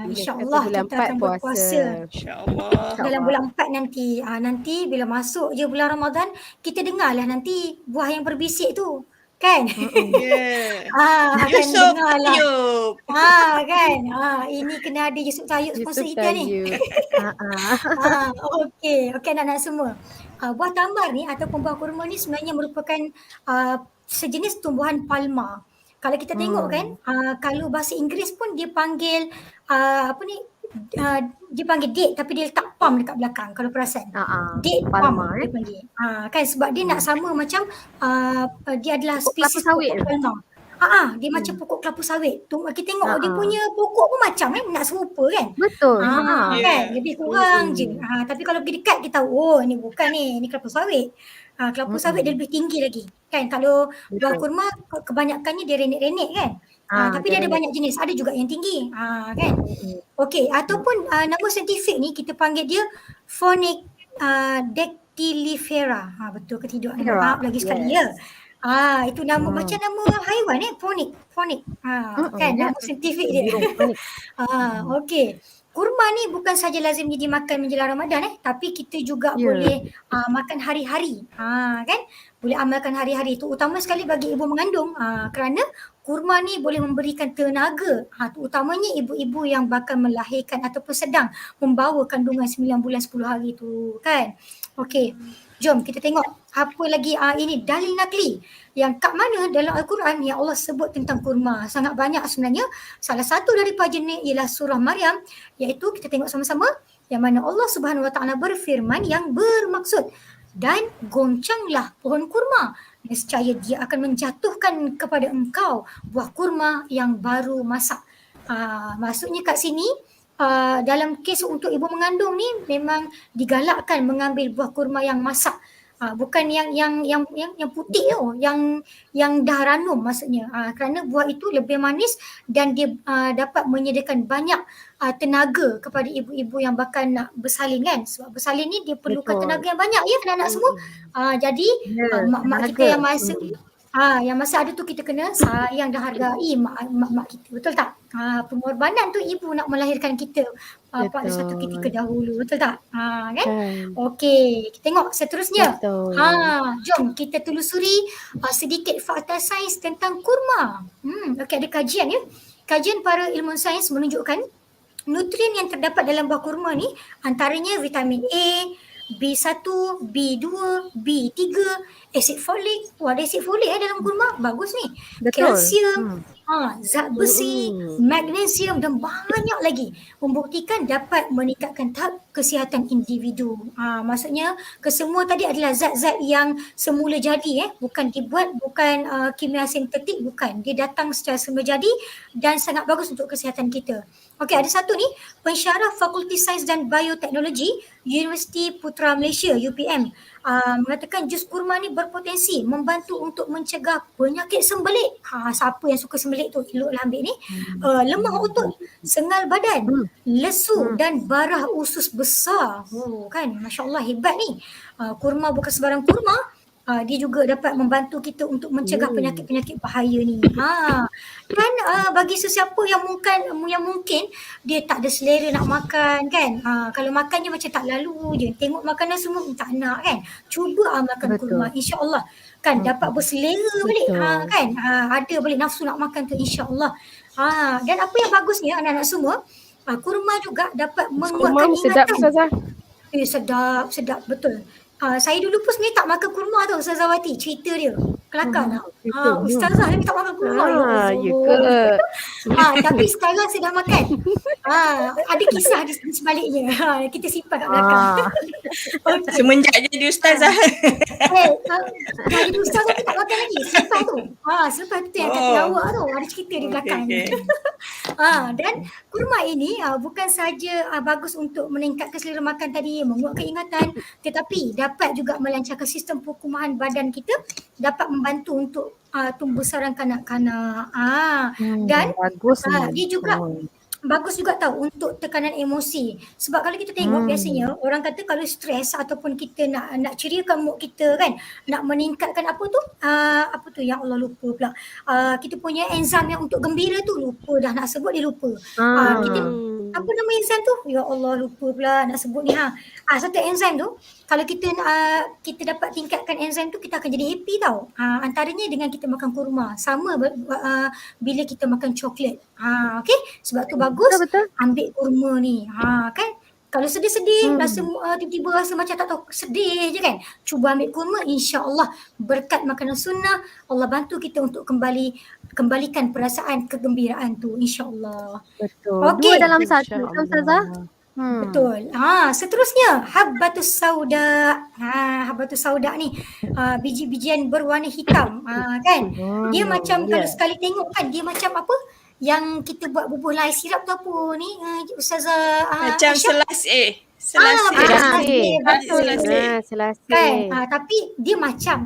InsyaAllah bulan kita akan 4 berpuasa. InsyaAllah. Dalam bulan 4 nanti. Nanti bila masuk je bulan Ramadan, kita dengarlah nanti buah yang berbisik tu. Kan? Akan Yusuf dengarlah. Tayyub. Kan? Ini kena ada Yusuf Tayyub sponsor kita ni. Okey anak-anak semua. Buah tamar ni ataupun buah kurma ni sebenarnya merupakan sejenis tumbuhan palma. Kalau kita tengok kan, kalau bahasa Inggeris pun dia panggil dia panggil date, tapi dia letak palm dekat belakang kalau perasan. Date palm dia panggil. Kan sebab dia nak sama macam dia adalah spesies sawit. pokok palma. Dia macam pokok kelapa sawit. Kita tengok dia punya pokok pun macam nak serupa kan. Betul. Kan lebih kurang je. Tapi kalau pergi dekat kita tahu ni bukan ni kelapa sawit. Kelapa sawit dia lebih tinggi lagi. Kan kalau buah kurma kebanyakannya dia renek-renek kan. Tapi dia ada banyak jenis, ada juga yang tinggi. Kan. Okey, ataupun nama saintifik ni kita panggil dia Phoenix dactylifera. Betul ke tidak? Maaf lagi sekali ya. Itu nama macam nama haiwan Phoenix. Kan nama saintifik dia. Okey. Kurma ni bukan saja lazimnya dimakan menjelang Ramadan tapi kita juga boleh makan hari-hari. Kan? Boleh amalkan hari-hari, itu utama sekali bagi ibu mengandung kerana kurma ni boleh memberikan tenaga, terutamanya ibu-ibu yang bakal melahirkan ataupun sedang membawa kandungan 9 bulan 10 hari tu kan. Okey. Jom kita tengok apa lagi ini dalil nakli yang kat mana dalam Al-Quran yang Allah sebut tentang kurma. Sangat banyak sebenarnya. Salah satu daripadanya ialah surah Maryam, iaitu kita tengok sama-sama yang mana Allah Subhanahu Wa Taala berfirman yang bermaksud, dan goncanglah pohon kurma, nescaya dia akan menjatuhkan kepada engkau buah kurma yang baru masak. Maksudnya kat sini dalam kes untuk ibu mengandung ni memang digalakkan mengambil buah kurma yang masak. Bukan yang putih tu, yang dah ranum maksudnya. Kerana buah itu lebih manis dan dia dapat menyediakan banyak tenaga kepada ibu-ibu yang bakal nak bersalin kan. Sebab bersalin ni dia perlukan tenaga yang banyak ya anak-anak semua. Jadi mak-mak kita yang masuk Yang masa ada tu kita kena sayang dan hargai mak kita, betul tak? Pengorbanan tu ibu nak melahirkan kita pada satu ketika dahulu, betul tak? Kan? Okey, kita tengok seterusnya. Jom kita telusuri sedikit fakta sains tentang kurma. Okey, ada kajian ya. Kajian para ilmuwan sains menunjukkan nutrien yang terdapat dalam buah kurma ni antaranya vitamin A, B1, B2, B3, asid folik. Ada asid folik dalam kurma. Bagus ni. Kalsium, zat besi, magnesium dan banyak lagi membuktikan dapat meningkatkan tahap kesihatan individu. Maksudnya kesemua tadi adalah zat-zat yang semula jadi bukan dibuat, bukan kimia sintetik, bukan. Dia datang secara semula jadi dan sangat bagus untuk kesihatan kita. Okey, ada satu ni, pensyarah Fakulti Sains dan Bioteknologi Universiti Putra Malaysia UPM mengatakan jus kurma ni berpotensi membantu untuk mencegah penyakit sembelit. Siapa yang suka sembelit tu eloklah ambil ni. Lemah otot, sengal badan, lesu dan barah usus besar. Kan, masya-Allah hebat ni. Kurma bukan sebarang kurma. Dia juga dapat membantu kita untuk mencegah penyakit-penyakit bahaya ni. Dan bagi sesiapa yang mungkin dia tak ada selera nak makan kan. Kalau makannya macam tak lalu je. Tengok makanan semua tak nak kan. Cuba makan kurma, insya-Allah kan dapat berselera balik. Kan. Ada balik nafsu nak makan tu, insya-Allah. Dan apa yang bagusnya anak-anak semua, kurma juga dapat menguatkan ingatan. Sedap, Ustazah. Sedap betul. Saya dulu pun sebenarnya tak makan kurma tau, Ustazah Wati, cerita dia. Kelakar tak? Ustazah ni tak makan kurma. Ya ke? Tapi sekarang saya dah makan. Ada kisah di sebaliknya. Kita simpan kat belakang. Semenjak jadi ustazah. Jadi ustazah tu tak makan lagi. Selepas tu. Selepas tu yang kata lawak tu. Ada cerita di belakang. Dan kurma ini bukan saja bagus untuk meningkatkan selera makan tadi, menguatkan ingatan, tetapi dapat juga melancarkan sistem perkumahan badan kita, dapat membantu untuk tumbuh besar kanak-kanak. Dan bagus dia juga bagus juga tahu untuk tekanan emosi. Sebab kalau kita tengok biasanya orang kata kalau stres ataupun kita nak ceriakan mood kita kan, nak meningkatkan apa tu ya Allah lupa pula. Kita punya enzim yang untuk gembira tu lupa dah nak sebut, dia lupa. Kita apa nama enzim tu? Ya Allah lupa pula nak sebut ni satu enzim tu kalau kita dapat tingkatkan enzim tu, kita akan jadi happy tau. Antaranya dengan kita makan kurma. Sama bila kita makan coklat. Okey, sebab tu bagus ambil kurma ni. Kan kalau sedih-sedih rasa tiba-tiba rasa macam tak tahu, sedih je kan, cuba ambil kurma, insya-Allah berkat makanan sunnah Allah bantu kita untuk kembalikan perasaan kegembiraan tu, insya-Allah. Betul. Dua dalam satu, Ustazah. Betul. Seterusnya habbatus sauda. Habbatus sauda ni biji-bijian berwarna hitam. Kan? Dia macam kalau sekali tengok kan dia macam apa? Yang kita buat bubur lai sirap tu apa ni? Ustazah macam selasih. Selasih. Selasih. Kan? Tapi dia macam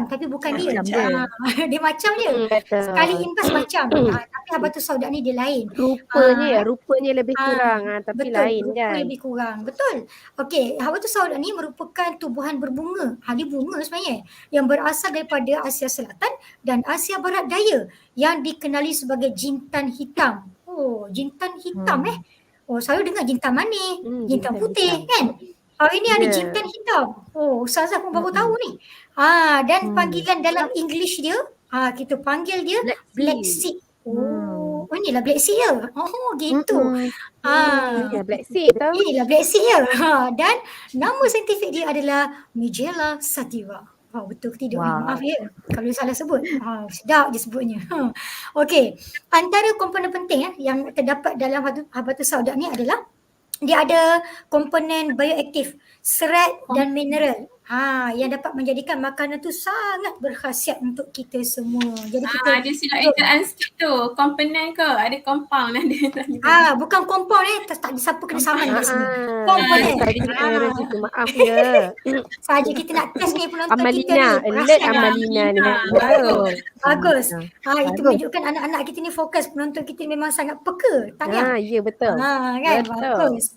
tapi bukan dia. Dia macam je. Sekali impas macam. Tapi habbatus sauda ni dia lain. Rupanya lebih kurang tapi betul, lain kan. Lebih kurang. Betul. Okey, habbatus sauda ni merupakan tumbuhan berbunga. Dia bunga sebenarnya yang berasal daripada Asia Selatan dan Asia Barat Daya yang dikenali sebagai jintan hitam. Jintan hitam saya dengar jintan manis, jintan putih kan. Ini ada jintan hitam. Ustazah pun baru tahu ni. Dan panggilan dalam English dia, kita panggil dia black seed. Inilah black seed ya. Gitu. Black seed tau. Inilah black seed ya. Dan nama saintifik dia adalah Nigella sativa. Betul ke tidak? Maaf ya kalau salah sebut. Sedap je sebutnya. Okey. Antara komponen penting yang terdapat dalam habbatus sauda ni adalah dia ada komponen bioaktif, serat dan mineral. Yang dapat menjadikan makanan tu sangat berkhasiat untuk kita semua. Jadi kita ada silap ejaan sikit tu. Komponen ke? Ada compound ada. Bukan compound tak ada siapa kena saman kat sini. Komponen. Maaf ya. Saja kita nak test ni penonton Amalina, kita ni. alert Amalina ni. Bagus. Itu menunjukkan anak-anak kita ni fokus, penonton kita ni memang sangat peka. Tahniah. Ya betul. Kan bagus.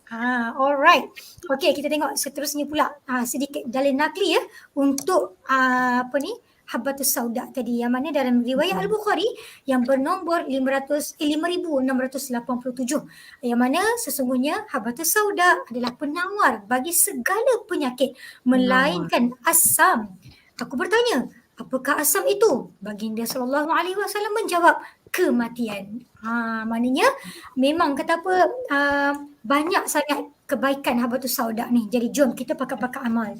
Alright. Okey, kita tengok seterusnya pula sedikit dalil nakli ya untuk Habbatus Sauda tadi, yang mana dalam riwayat Al-Bukhari yang bernombor 5687, yang mana sesungguhnya Habbatus Sauda adalah penawar bagi segala penyakit melainkan asam. Aku bertanya, apakah asam itu? Baginda SAW menjawab, kematian. Maknanya memang kata apa, banyak sangat kebaikan Habbatus Sauda ni. Jadi jom kita pakai amal.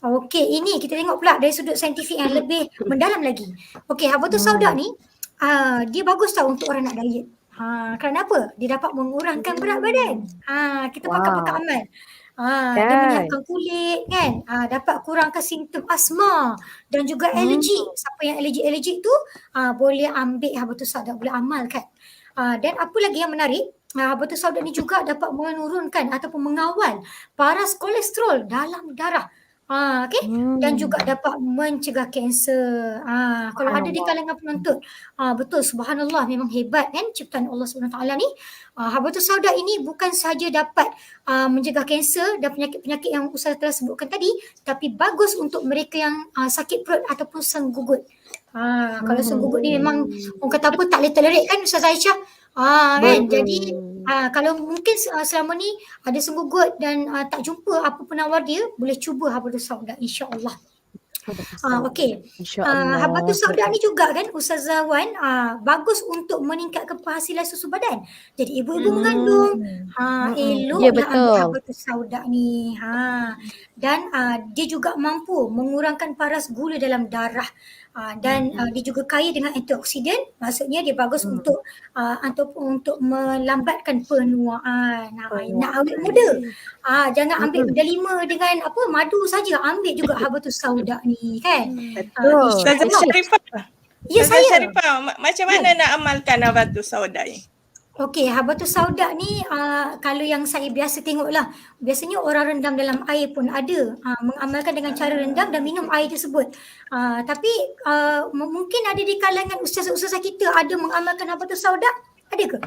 Okey, ini kita tengok pula dari sudut saintifik yang lebih mendalam lagi. Okey, Habbatus Sauda ni dia bagus tau untuk orang nak diet. Kerana apa? Dia dapat mengurangkan berat badan. Kita pakai amal. Dia menyiapkan kulit kan, dapat kurangkan simptom asma dan juga alergi. Siapa yang alergi tu boleh ambil Habbatus Sauda, boleh amalkan. Dan apa lagi yang menarik, Habbatus Sauda ni juga dapat menurunkan ataupun mengawal paras kolesterol dalam darah. Dan juga dapat mencegah kanser. Kalau ada di kalangan penonton, betul, subhanallah, memang hebat kan ciptaan Allah SWT ni. Habbatus Sauda ini bukan sahaja dapat mencegah kanser dan penyakit-penyakit yang Ustaz telah sebutkan tadi, tapi bagus untuk mereka yang sakit perut ataupun senggugut. Kalau senggugut ni memang orang kata apa, tak boleh tolerate kan Ustaz Aisyah. Kan, jadi kalau mungkin selama ni ada senggugut dan tak jumpa apa penawar dia, boleh cuba Habbatus Sauda, insya-Allah. Okey. Habbatus Sauda ni juga kan Ustazah Wan, bagus untuk meningkatkan penghasilan susu badan. Jadi ibu-ibu mengandung eloklah ambil Habbatus Sauda ni. Dan dia juga mampu mengurangkan paras gula dalam darah. Dan dia juga kaya dengan antioksidan, maksudnya dia bagus untuk ataupun untuk melambatkan penuaan. Nak awet muda, jangan ambil benda 5 dengan apa madu saja, ambil juga Habbatus Sauda ni kan. Ustazah Sharifah. Ya, Ustazah saya. Sharifah, macam mana nak amalkan Habbatus Sauda ni? Okey, Habbatus Sauda ni kalau yang saya biasa tengok lah, biasanya orang rendam dalam air pun ada, mengamalkan dengan cara rendam dan minum air tersebut. Tapi mungkin ada di kalangan ustazah-ustazah kita ada mengamalkan Habbatus Sauda, ada ke?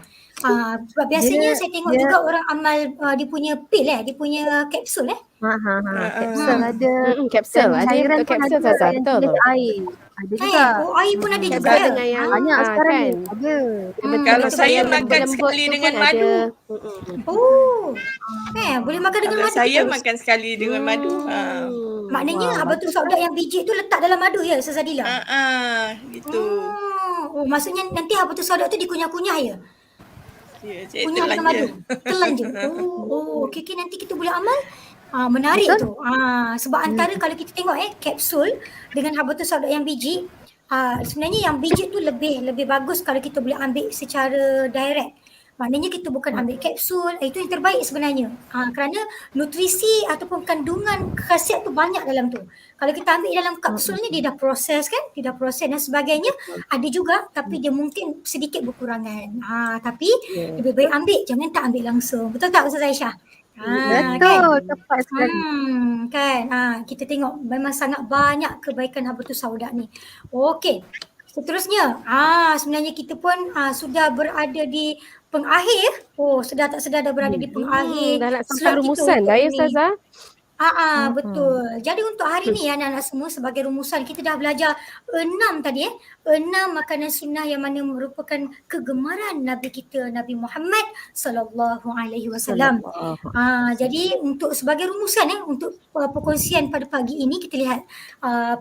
Sebab biasanya saya tengok juga orang amal dia punya pil dia punya kapsul Kapsul ada. Kapsul ada, Cairan betul, pun kapsul ada Zazah, yang betul jenis tu. air. Ada juga. Air pun ada juga Kapsul ya? dengan yang Banyak sekarang kan. ni. Ada. Kalau saya yang makan lembut-lembut sekali tu dengan pun madu. Boleh makan dengan Kalau madu saya tu? makan sekali dengan madu. Maknanya Habbatus Sauda yang biji tu letak dalam madu ya, Ustazah Dila? Gitu. Maksudnya nanti Habbatus Sauda tu dikunyah-kunyah ya? Ya, saya Kunyah telan dengan je. madu? Telan je? Okey, nanti kita boleh amal. Menarik tu. Sebab antara kalau kita tengok kapsul dengan Habbatus Sauda yang biji, sebenarnya yang biji tu lebih bagus kalau kita boleh ambil secara direct. Maknanya kita bukan ambil kapsul, itu yang terbaik sebenarnya. Kerana nutrisi ataupun kandungan khasiat tu banyak dalam tu. Kalau kita ambil dalam kapsul ni, dia dah proses kan, dia dah proses dan sebagainya. Ada juga tapi dia mungkin sedikit berkurangan. Tapi lebih baik ambil, jangan tak ambil langsung. Betul tak Ustaz Aisyah? Betul, tepat sekali. Kan, kita tengok memang sangat banyak kebaikan Habbatus Sauda ni. Okey. Seterusnya, sebenarnya kita pun sudah berada di pengakhir. Sedar tak sedar dah berada di pengakhir. Dah nak sampai slot kita rumusan untuk dah ya ni. Ustazah. Betul. Jadi untuk hari ni anak-anak semua, sebagai rumusan kita dah belajar 6 tadi 6 makanan sunnah yang mana merupakan kegemaran Nabi kita, Nabi Muhammad sallallahu alaihi wasallam. Jadi untuk sebagai rumusan untuk perkongsian pada pagi ini, kita lihat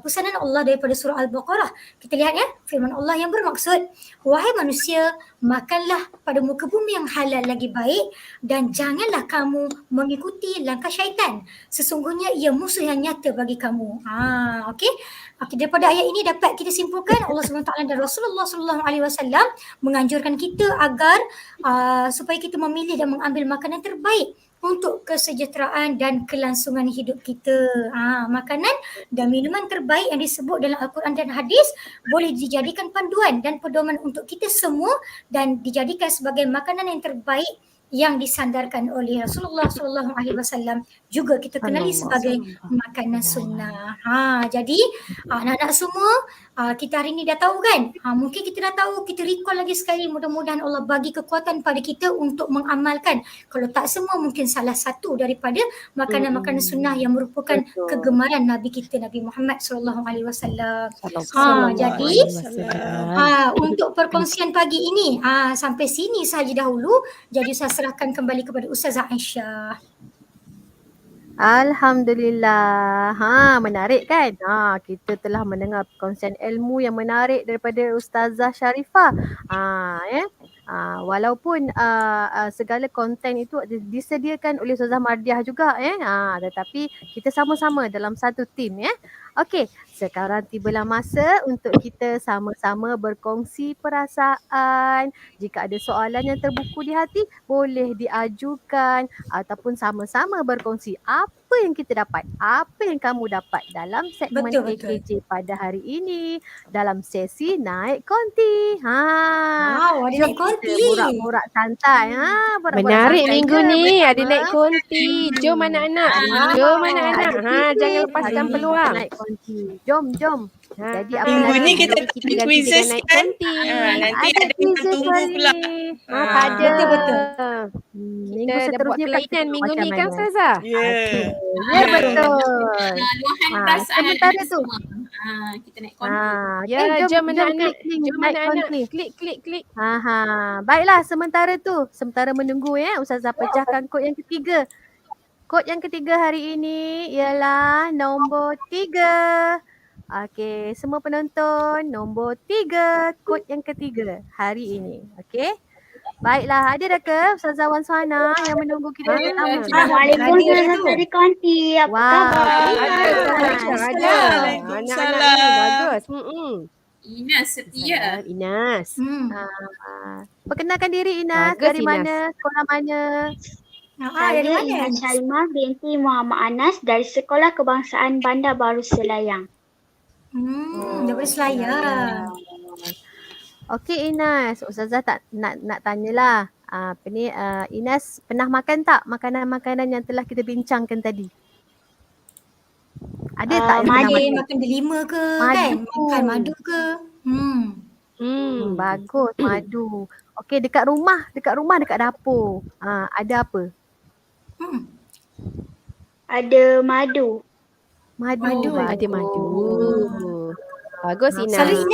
pesanan Allah daripada surah Al-Baqarah. Kita lihat firman Allah yang bermaksud, wahai manusia, makanlah pada muka bumi yang halal lagi baik dan janganlah kamu mengikuti langkah syaitan. Sesungguhnya ia musuh yang nyata bagi kamu. Okey. Daripada ayat ini dapat kita simpulkan Allah SWT dan Rasulullah SAW menganjurkan kita agar supaya kita memilih dan mengambil makanan terbaik untuk kesejahteraan dan kelangsungan hidup kita. Makanan dan minuman terbaik yang disebut dalam Al-Quran dan hadis boleh dijadikan panduan dan pedoman untuk kita semua dan dijadikan sebagai makanan yang terbaik yang disandarkan oleh Rasulullah SAW juga kita kenali sebagai makanan sunnah. Jadi anak-anak semua kita hari ni dah tahu kan? Mungkin kita dah tahu, kita recall lagi sekali, mudah-mudahan Allah bagi kekuatan pada kita untuk mengamalkan. Kalau tak semua, mungkin salah satu daripada makanan-makanan sunnah yang merupakan kegemaran Nabi kita, Nabi Muhammad SAW. Jadi untuk perkongsian pagi ini sampai sini sahaja dahulu. Jadi saya serahkan kembali kepada Ustazah Aisyah. Alhamdulillah. Menarik kan? Kita telah mendengar perkongsian ilmu yang menarik daripada Ustazah Sharifah. Walaupun segala konten itu disediakan oleh Ustazah Mardiah juga tetapi kita sama-sama dalam satu tim Okey, sekarang tibalah masa untuk kita sama-sama berkongsi perasaan. Jika ada soalan yang terbuku di hati, boleh diajukan ataupun sama-sama berkongsi apa yang kita dapat, apa yang kamu dapat dalam segmen AKJ pada hari ini, dalam sesi Naik Konti. Ada Naik Konti. Borak-borak santai. Menarik minggu ni ada Naik Konti. Jom anak-anak. Jom anak-anak. Jangan lepaskan peluang. Naik Konti. Jom. Jadi apa minggu ni kita quizzes Naik kan? Konti. Nanti ada yang tunggu pula. Ada. Betul. Minggu Kita dah buat seterusnya kelainan minggu ni kan Ustazah? Ya betul. Luahan perasaan sementara tu. Kita naik konti. Jom anak-anak. Jom anak-anak. Klik. Baiklah, sementara menunggu Ustazah pecahkan kod yang ketiga. Kod yang ketiga hari ini ialah nombor 3. Okey, semua penonton, nombor 3, kod yang ketiga hari ini. Okey. Baiklah, ada dah ke Ustazah Wan Suhana yang menunggu kita pertama? Assalamualaikum Ustazah Konti. Apa khabar? Ada. Anak-anak ni bagus. Inas setia. Inas. Perkenalkan diri Inas, Bagus, dari mana, sekolah mana? Saya Ibu Salimah binti Muhammad Anas dari Sekolah Kebangsaan Bandar Baru Selayang. Daripada Selayang. Okey Inas, Ustazah tak nak tanyalah. Inas pernah makan tak makanan-makanan yang telah kita bincangkan tadi? Ada tak yang pernah makan? Makan delima ke kan? Makan madu ke? Bagus, madu. Okey, dekat rumah dekat dapur. Ada apa? Ada madu. Ada madu. Bagus Inas. Selalu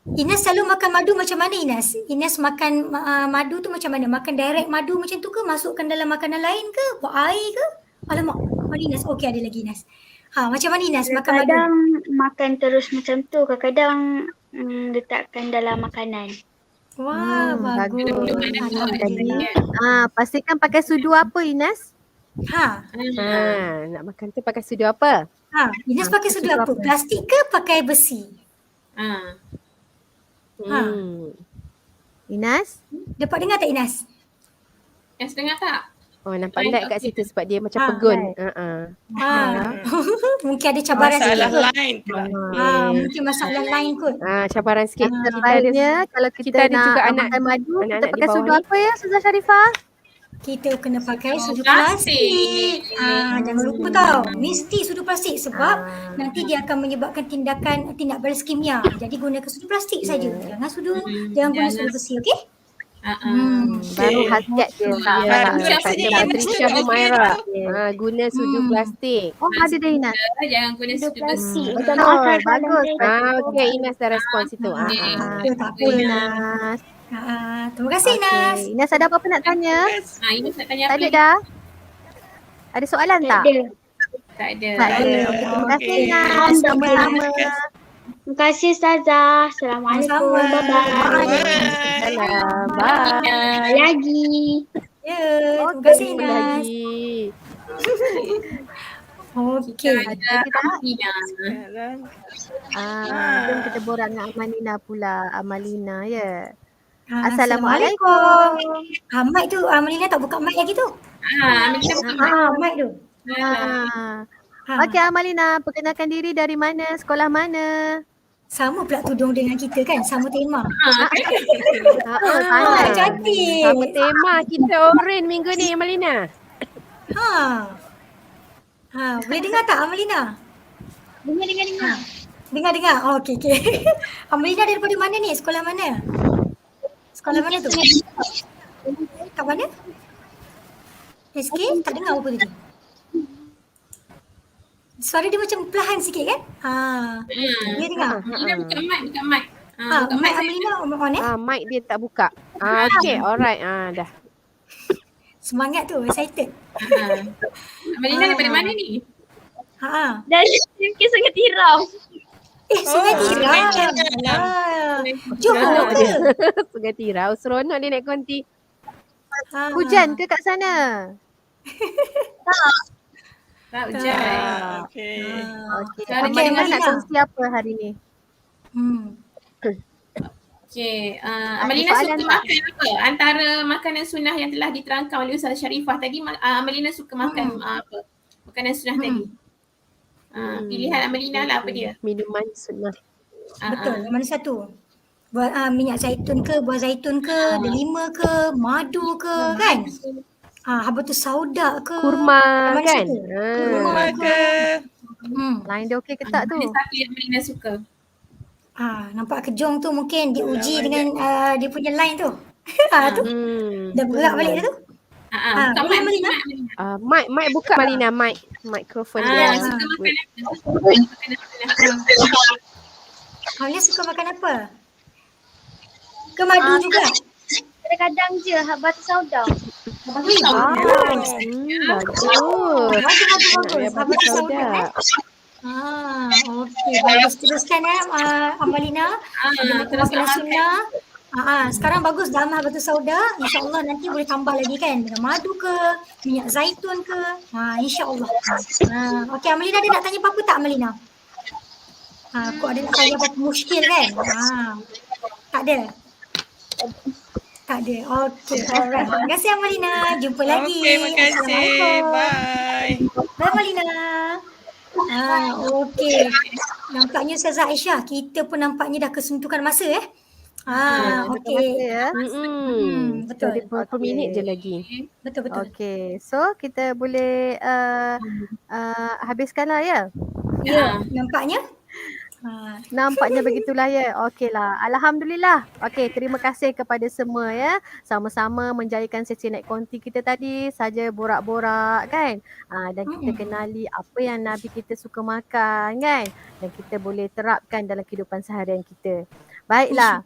Inas selalu makan madu macam mana Inas? Inas makan madu tu macam mana? Makan direct madu macam tu ke? Masukkan dalam makanan lain ke? Buat air ke? Alamak, mana Inas? Okey, ada lagi Inas. Macam mana Inas makan madu? Kadang makan terus macam tu, kadang-kadang letakkan dalam makanan. Wah, bagus. Pastikan pakai sudu apa Inas? Nak makan tu pakai sudu apa? Inas pakai sudu apa? Plastik ke pakai besi? Inas? Dapat dengar tak Inas? Inas dengar tak? Nampak light kat situ sebab dia macam pegun. Mungkin ada cabaran masalah sikit. lain pula. Mungkin masalah lain kot. Cabaran sikit. Sebaiknya kalau kita nak juga makan madu, kita anak-anak pakai di bawah sudu ni. apa ya Ustazah Sharifah? Kita kena pakai sudu plastik. Jangan lupa tau. Mesti sudu plastik sebab nanti dia akan menyebabkan tindak balas kimia. Jadi gunakan sudu plastik saja. Jangan guna sudu besi, okey? Baru khasiat dia. Patricia Humaira. Guna sudu plastik. Ada dah Inas. Jangan guna sudu besi. Bagus. Okey, Inas dah respon situ. Tak apa Inas. Terima kasih Inas. Inas ada apa-apa nak tanya? Inas nak tanya Tak apa? ada dah? Ada soalan tak? Tak ada. Terima kasih Inas. Sama-sama. Terima kasih Ustazah. Assalamualaikum. Bye-bye. Salam. Bye. Lagi. Terima kasih Inas. Okey. Jom kita borak dengan Amalina pula. Amalina ya. Assalamualaikum. Mic tu, Amalina tak buka mic lagi tu. Amalina buka mic tu. Okey Amalina, perkenalkan diri dari mana, sekolah mana? Sama pula tudung dengan kita kan, sama tema. Cantik. Sama tema kita oren minggu ni Amalina. Boleh dengar tak Amalina? Dengar. Oh, okey. Amalina daripada mana ni? Sekolah mana? Sekolah mana tu? Kat mana? SK? Tak dengar apa tadi. Suara dia macam perlahan sikit kan? Boleh dengar? Amalina buka mic. Mic Amalina on Mic dia tak buka. Okey, alright. Dah. Semangat tu, excited. Amalina daripada mana ni? Dari Sungai Tiram. Sungai Tiram. Johor ke? Sungai Tiram. Seronok dia naik konti. Hujan ke kat sana? Tak hujan. Okey. Amalina nak kongsi apa hari ni? Okey, Amalina suka makan apa? Antara makanan sunnah yang telah diterangkan oleh Ustaz Sharifah tadi, Amalina suka makan apa? Makanan sunnah tadi. Pilihan Amalina lah apa dia? Minuman sunnah. Betul, mana satu? Buat minyak zaitun ke, buah zaitun ke, delima ke, madu ke kan? Habatus sauda ke? Kurma kan? Kurma ke? Lain dia okey ke tak tu? Ada satu yang Amalina suka. Nampak kejong tu mungkin diuji dengan dia punya line tu. Tu. Dah gerak balik dah tu. Boleh Amalina? Mic buka Amalina, mikrofon dia. Suka makan Amalina suka makan apa? Ke madu juga? Kadang-kadang je habatus sauda. Bagus. Habatus sauda. Okey, bagus. Teruskan Amalina. Makanan sunnah. Sekarang bagus dah habatus sauda. InsyaAllah nanti boleh tambah lagi kan. Dengan madu ke, minyak zaitun ke. InsyaAllah. Okey, Amalina ada nak tanya apa-apa tak Amalina? Kau ada nak tanya apa-apa muskil kan? Tak ada? Tak ada. Okey, alright. Terima kasih Amalina. Jumpa lagi. Terima kasih. Bye. Bye Amalina. Okey. Nampaknya Ustazah Aisyah, kita pun nampaknya dah kesuntukan masa okey. Betul. Berapa minit je lagi. Betul. Okey. So kita boleh habiskanlah ya. Ya, nampaknya. Nampaknya begitulah ya. Okeylah. Alhamdulillah. Okey, terima kasih kepada semua ya. Sama-sama menjayakan sesi naik konti kita tadi. Saja borak-borak kan. Dan kita kenali apa yang Nabi kita suka makan kan. Dan kita boleh terapkan dalam kehidupan seharian kita. Baiklah.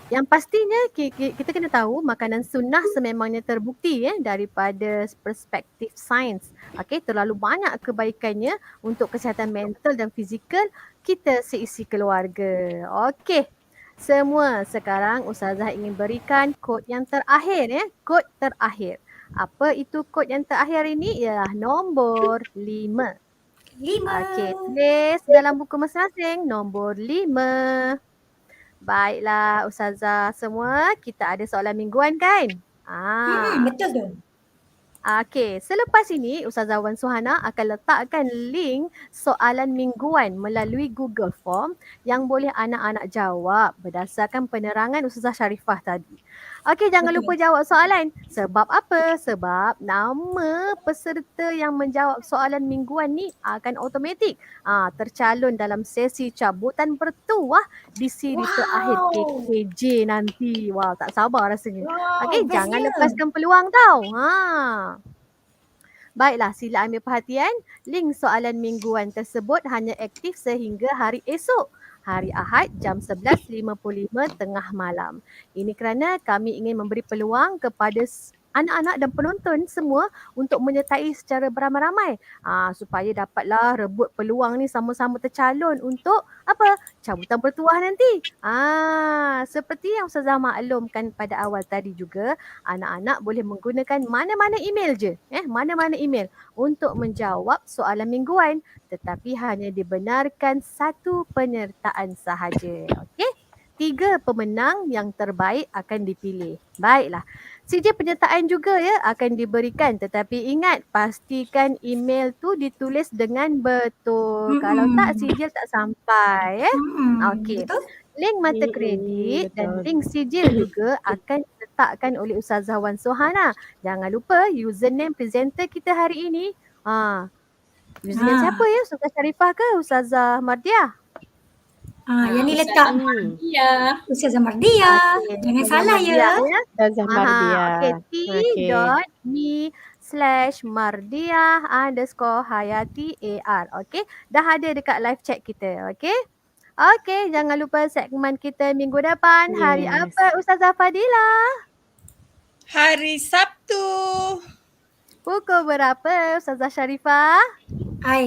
Yang pastinya kita kena tahu makanan sunnah sememangnya terbukti daripada perspektif sains. Okey, terlalu banyak kebaikannya untuk kesihatan mental dan fizikal kita seisi keluarga. Okey. Semua sekarang Ustazah ingin berikan kod yang terakhir kod terakhir. Apa itu kod yang terakhir ini? Ialah nombor 5. Okey, tulis dalam buku masing-masing nombor 5. Baiklah Ustazah semua, kita ada soalan mingguan kan? Betul tu. Okey, selepas ini Ustazah Wan Suhana akan letakkan link soalan mingguan melalui Google Form yang boleh anak-anak jawab berdasarkan penerangan Ustazah Sharifah tadi. Okey, jangan lupa jawab soalan. Sebab apa? Sebab nama peserta yang menjawab soalan mingguan ni akan automatik tercalon dalam sesi cabutan bertuah di siri terakhir KKJ nanti. Wow, tak sabar rasanya. Okey, jangan lepaskan peluang tau. Baiklah, sila ambil perhatian. Link soalan mingguan tersebut hanya aktif sehingga hari esok. Hari Ahad jam 11.55 tengah malam. Ini kerana kami ingin memberi peluang kepada anak-anak dan penonton semua untuk menyertai secara beramai-ramai supaya dapatlah rebut peluang ni sama-sama tercalon untuk apa? Cabutan bertuah nanti. Seperti yang Ustazah maklumkan pada awal tadi juga, anak-anak boleh menggunakan mana-mana email je. Mana-mana email untuk menjawab soalan mingguan, tetapi hanya dibenarkan satu penyertaan sahaja. Okey? 3 pemenang yang terbaik akan dipilih. Baiklah. Sijil penyertaan juga ya akan diberikan, tetapi ingat pastikan email tu ditulis dengan betul. Kalau tak sijil tak sampai ya. Okey. Betul? Link mata kredit dan link sijil juga akan diletakkan oleh Ustazah Wan Sohana. Jangan lupa username presenter kita hari ini. Username siapa ya? Ustazah Sharifah ke Ustazah Mardiah? Yang ni letak Ustazah Mardiah. Jangan salah ya. Ustazah Mardiah. t.me/mardiah_hayati_ar. Okey, dah ada dekat live chat kita. Okey. Okey, jangan lupa segmen kita minggu depan. Hari apa Ustazah Fadilah? Hari Sabtu. Pukul berapa Ustazah Sharifah?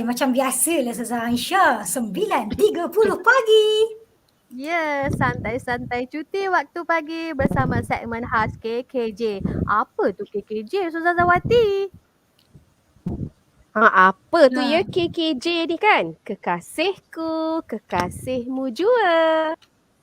Macam biasalah Ustazah Aisyah, 9.30 pagi. Ya, santai-santai cuti waktu pagi bersama segmen khas KKJ. Apa tu KKJ Ustazah Zawati? Apa tu ya KKJ ni kan? Kekasihku, kekasihmu jua.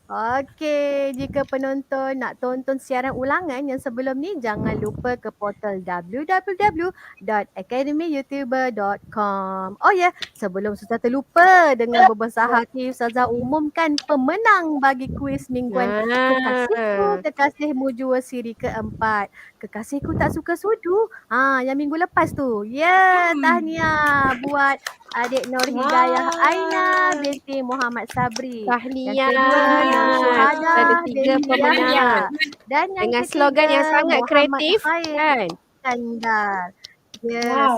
Okey, jika penonton nak tonton siaran ulangan yang sebelum ni, jangan lupa ke portal www.academyyoutuber.com. Oh ya, sebelum Ustazah terlupa, dengan berbesar hati Ustazah umumkan pemenang bagi kuis mingguan Kekasihku, Kekasihmu jua siri keempat. Kekasihku tak suka sudu. Yang minggu lepas tu. Tahniah buat adik Nur Hidayah Aina binti Muhammad Sabri. Tahniah. Ada 3 pemenang. Dan yang dengan ketiga, slogan yang sangat Muhammad kreatif Khair kan? Skandar.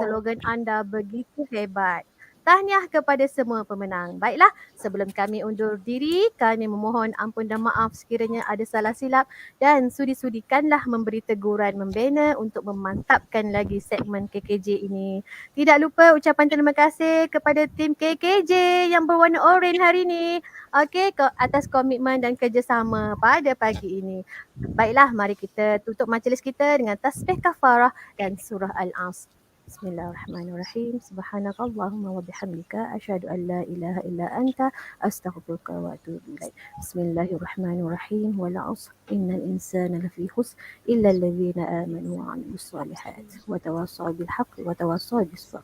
Slogan anda begitu hebat. Tahniah kepada semua pemenang. Baiklah, sebelum kami undur diri, kami memohon ampun dan maaf sekiranya ada salah silap dan sudi-sudikanlah memberi teguran membina untuk memantapkan lagi segmen KKJ ini. Tidak lupa ucapan terima kasih kepada tim KKJ yang berwarna oranye hari ini. Okey, atas komitmen dan kerjasama pada pagi ini. Baiklah, mari kita tutup majlis kita dengan tasbih kafarah dan surah Al-Asr. Bismillahirrahmanirrahim. Subhanakallahumma wa bihamdika asyhadu an la ilaha illa anta astaghfiruka wa atubu ilaik. Bismillahirrahmanirrahim. Wal 'asr innal insana lafi khusr illa alladhina amanu wa 'amilus solihat wa tawassaw bil haqqi wa tawassaw bis sabr.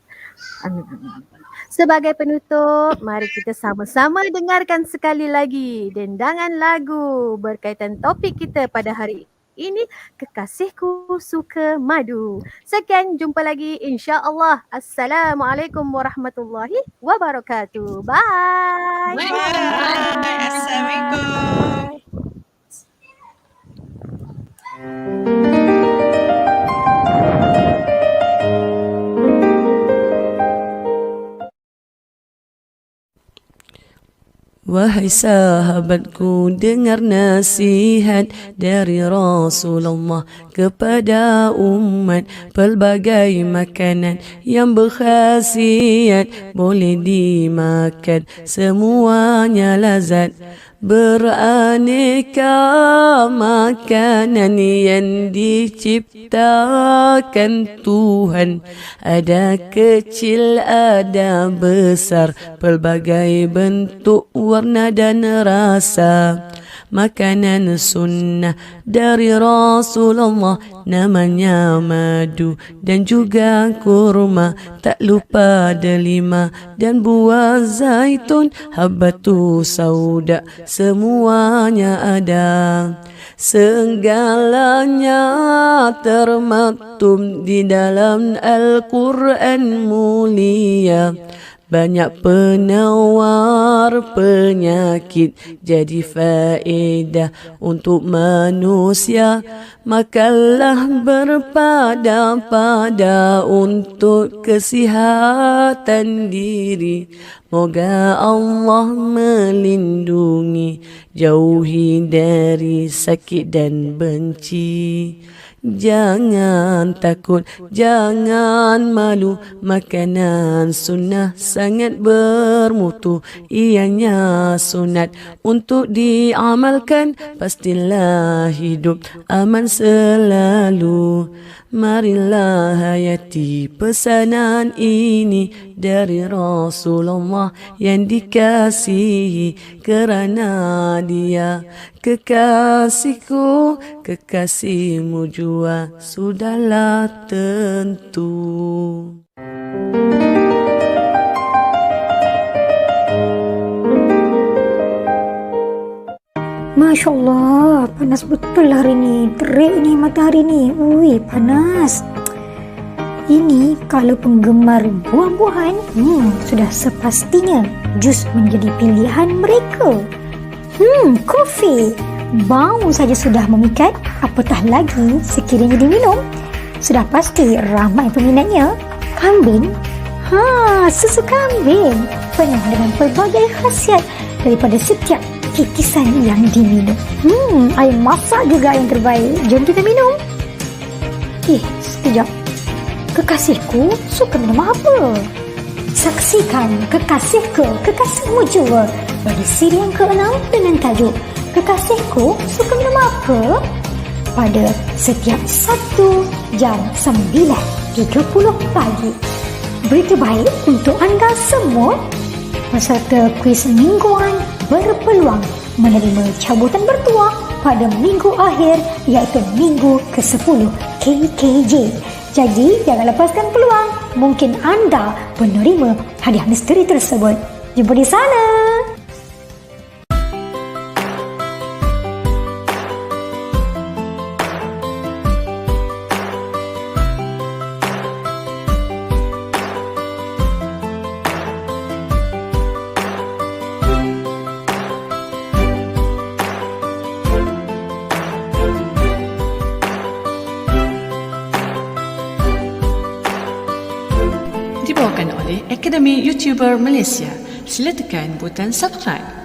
Amin. Sebagai penutup, mari kita sama-sama dengarkan sekali lagi dendangan lagu berkaitan topik kita pada hari ini, Kekasihku Suka Madu. Sekian, jumpa lagi insya-Allah. Assalamualaikum warahmatullahi wabarakatuh. Bye. Bye. Assalamualaikum. Wahai sahabatku, dengar nasihat dari Rasulullah kepada umat. Pelbagai makanan yang berkhasiat boleh dimakan, semuanya lazat. Beraneka makanan yang diciptakan Tuhan, ada kecil ada besar, pelbagai bentuk, warna dan rasa. Makanan sunnah dari Rasulullah namanya madu dan juga kurma, tak lupa delima dan buah zaitun, habbatu sauda, semuanya ada. Segalanya termaktub di dalam Al-Quran mulia. Banyak penawar penyakit jadi faedah untuk manusia. Makanlah berpada-pada untuk kesihatan diri. Moga Allah melindungi, jauhi dari sakit dan benci. Jangan takut, jangan malu, makanan sunnah sangat bermutu. Ianya sunat untuk diamalkan, pastilah hidup aman selalu. Marilah hayati pesanan ini dari Rasulullah yang dikasihi, kerana dia kekasihku, kekasihmu jua sudahlah tentu. Masya Allah, panas betul hari ni. Terik ni matahari ni. Ui, panas. Ini kalau penggemar buah-buahan, sudah sepastinya jus menjadi pilihan mereka. Kopi. Bau saja sudah memikat, apatah lagi sekiranya diminum. Sudah pasti ramai peminatnya. Kambing? Susu kambing. Penuh dengan pelbagai khasiat daripada setiap titisan yang diminum. Air masak juga yang terbaik. Jom kita minum. Sekejap. Kekasihku suka minum apa? Saksikan Kekasihku, Kekasihmu jua bagi siri yang ke-6 dengan tajuk Kekasihku suka minum apa? Pada setiap 1 jam 9.30 pagi. Berita baik untuk anda semua. Peserta kuis mingguan berpeluang menerima cabutan bertuah pada minggu akhir, iaitu minggu ke-10 KKJ. Jadi jangan lepaskan peluang. Mungkin anda penerima hadiah misteri tersebut. Jumpa di sana. Dibawakan oleh Akademi YouTuber Malaysia. Sila tekan butang subscribe.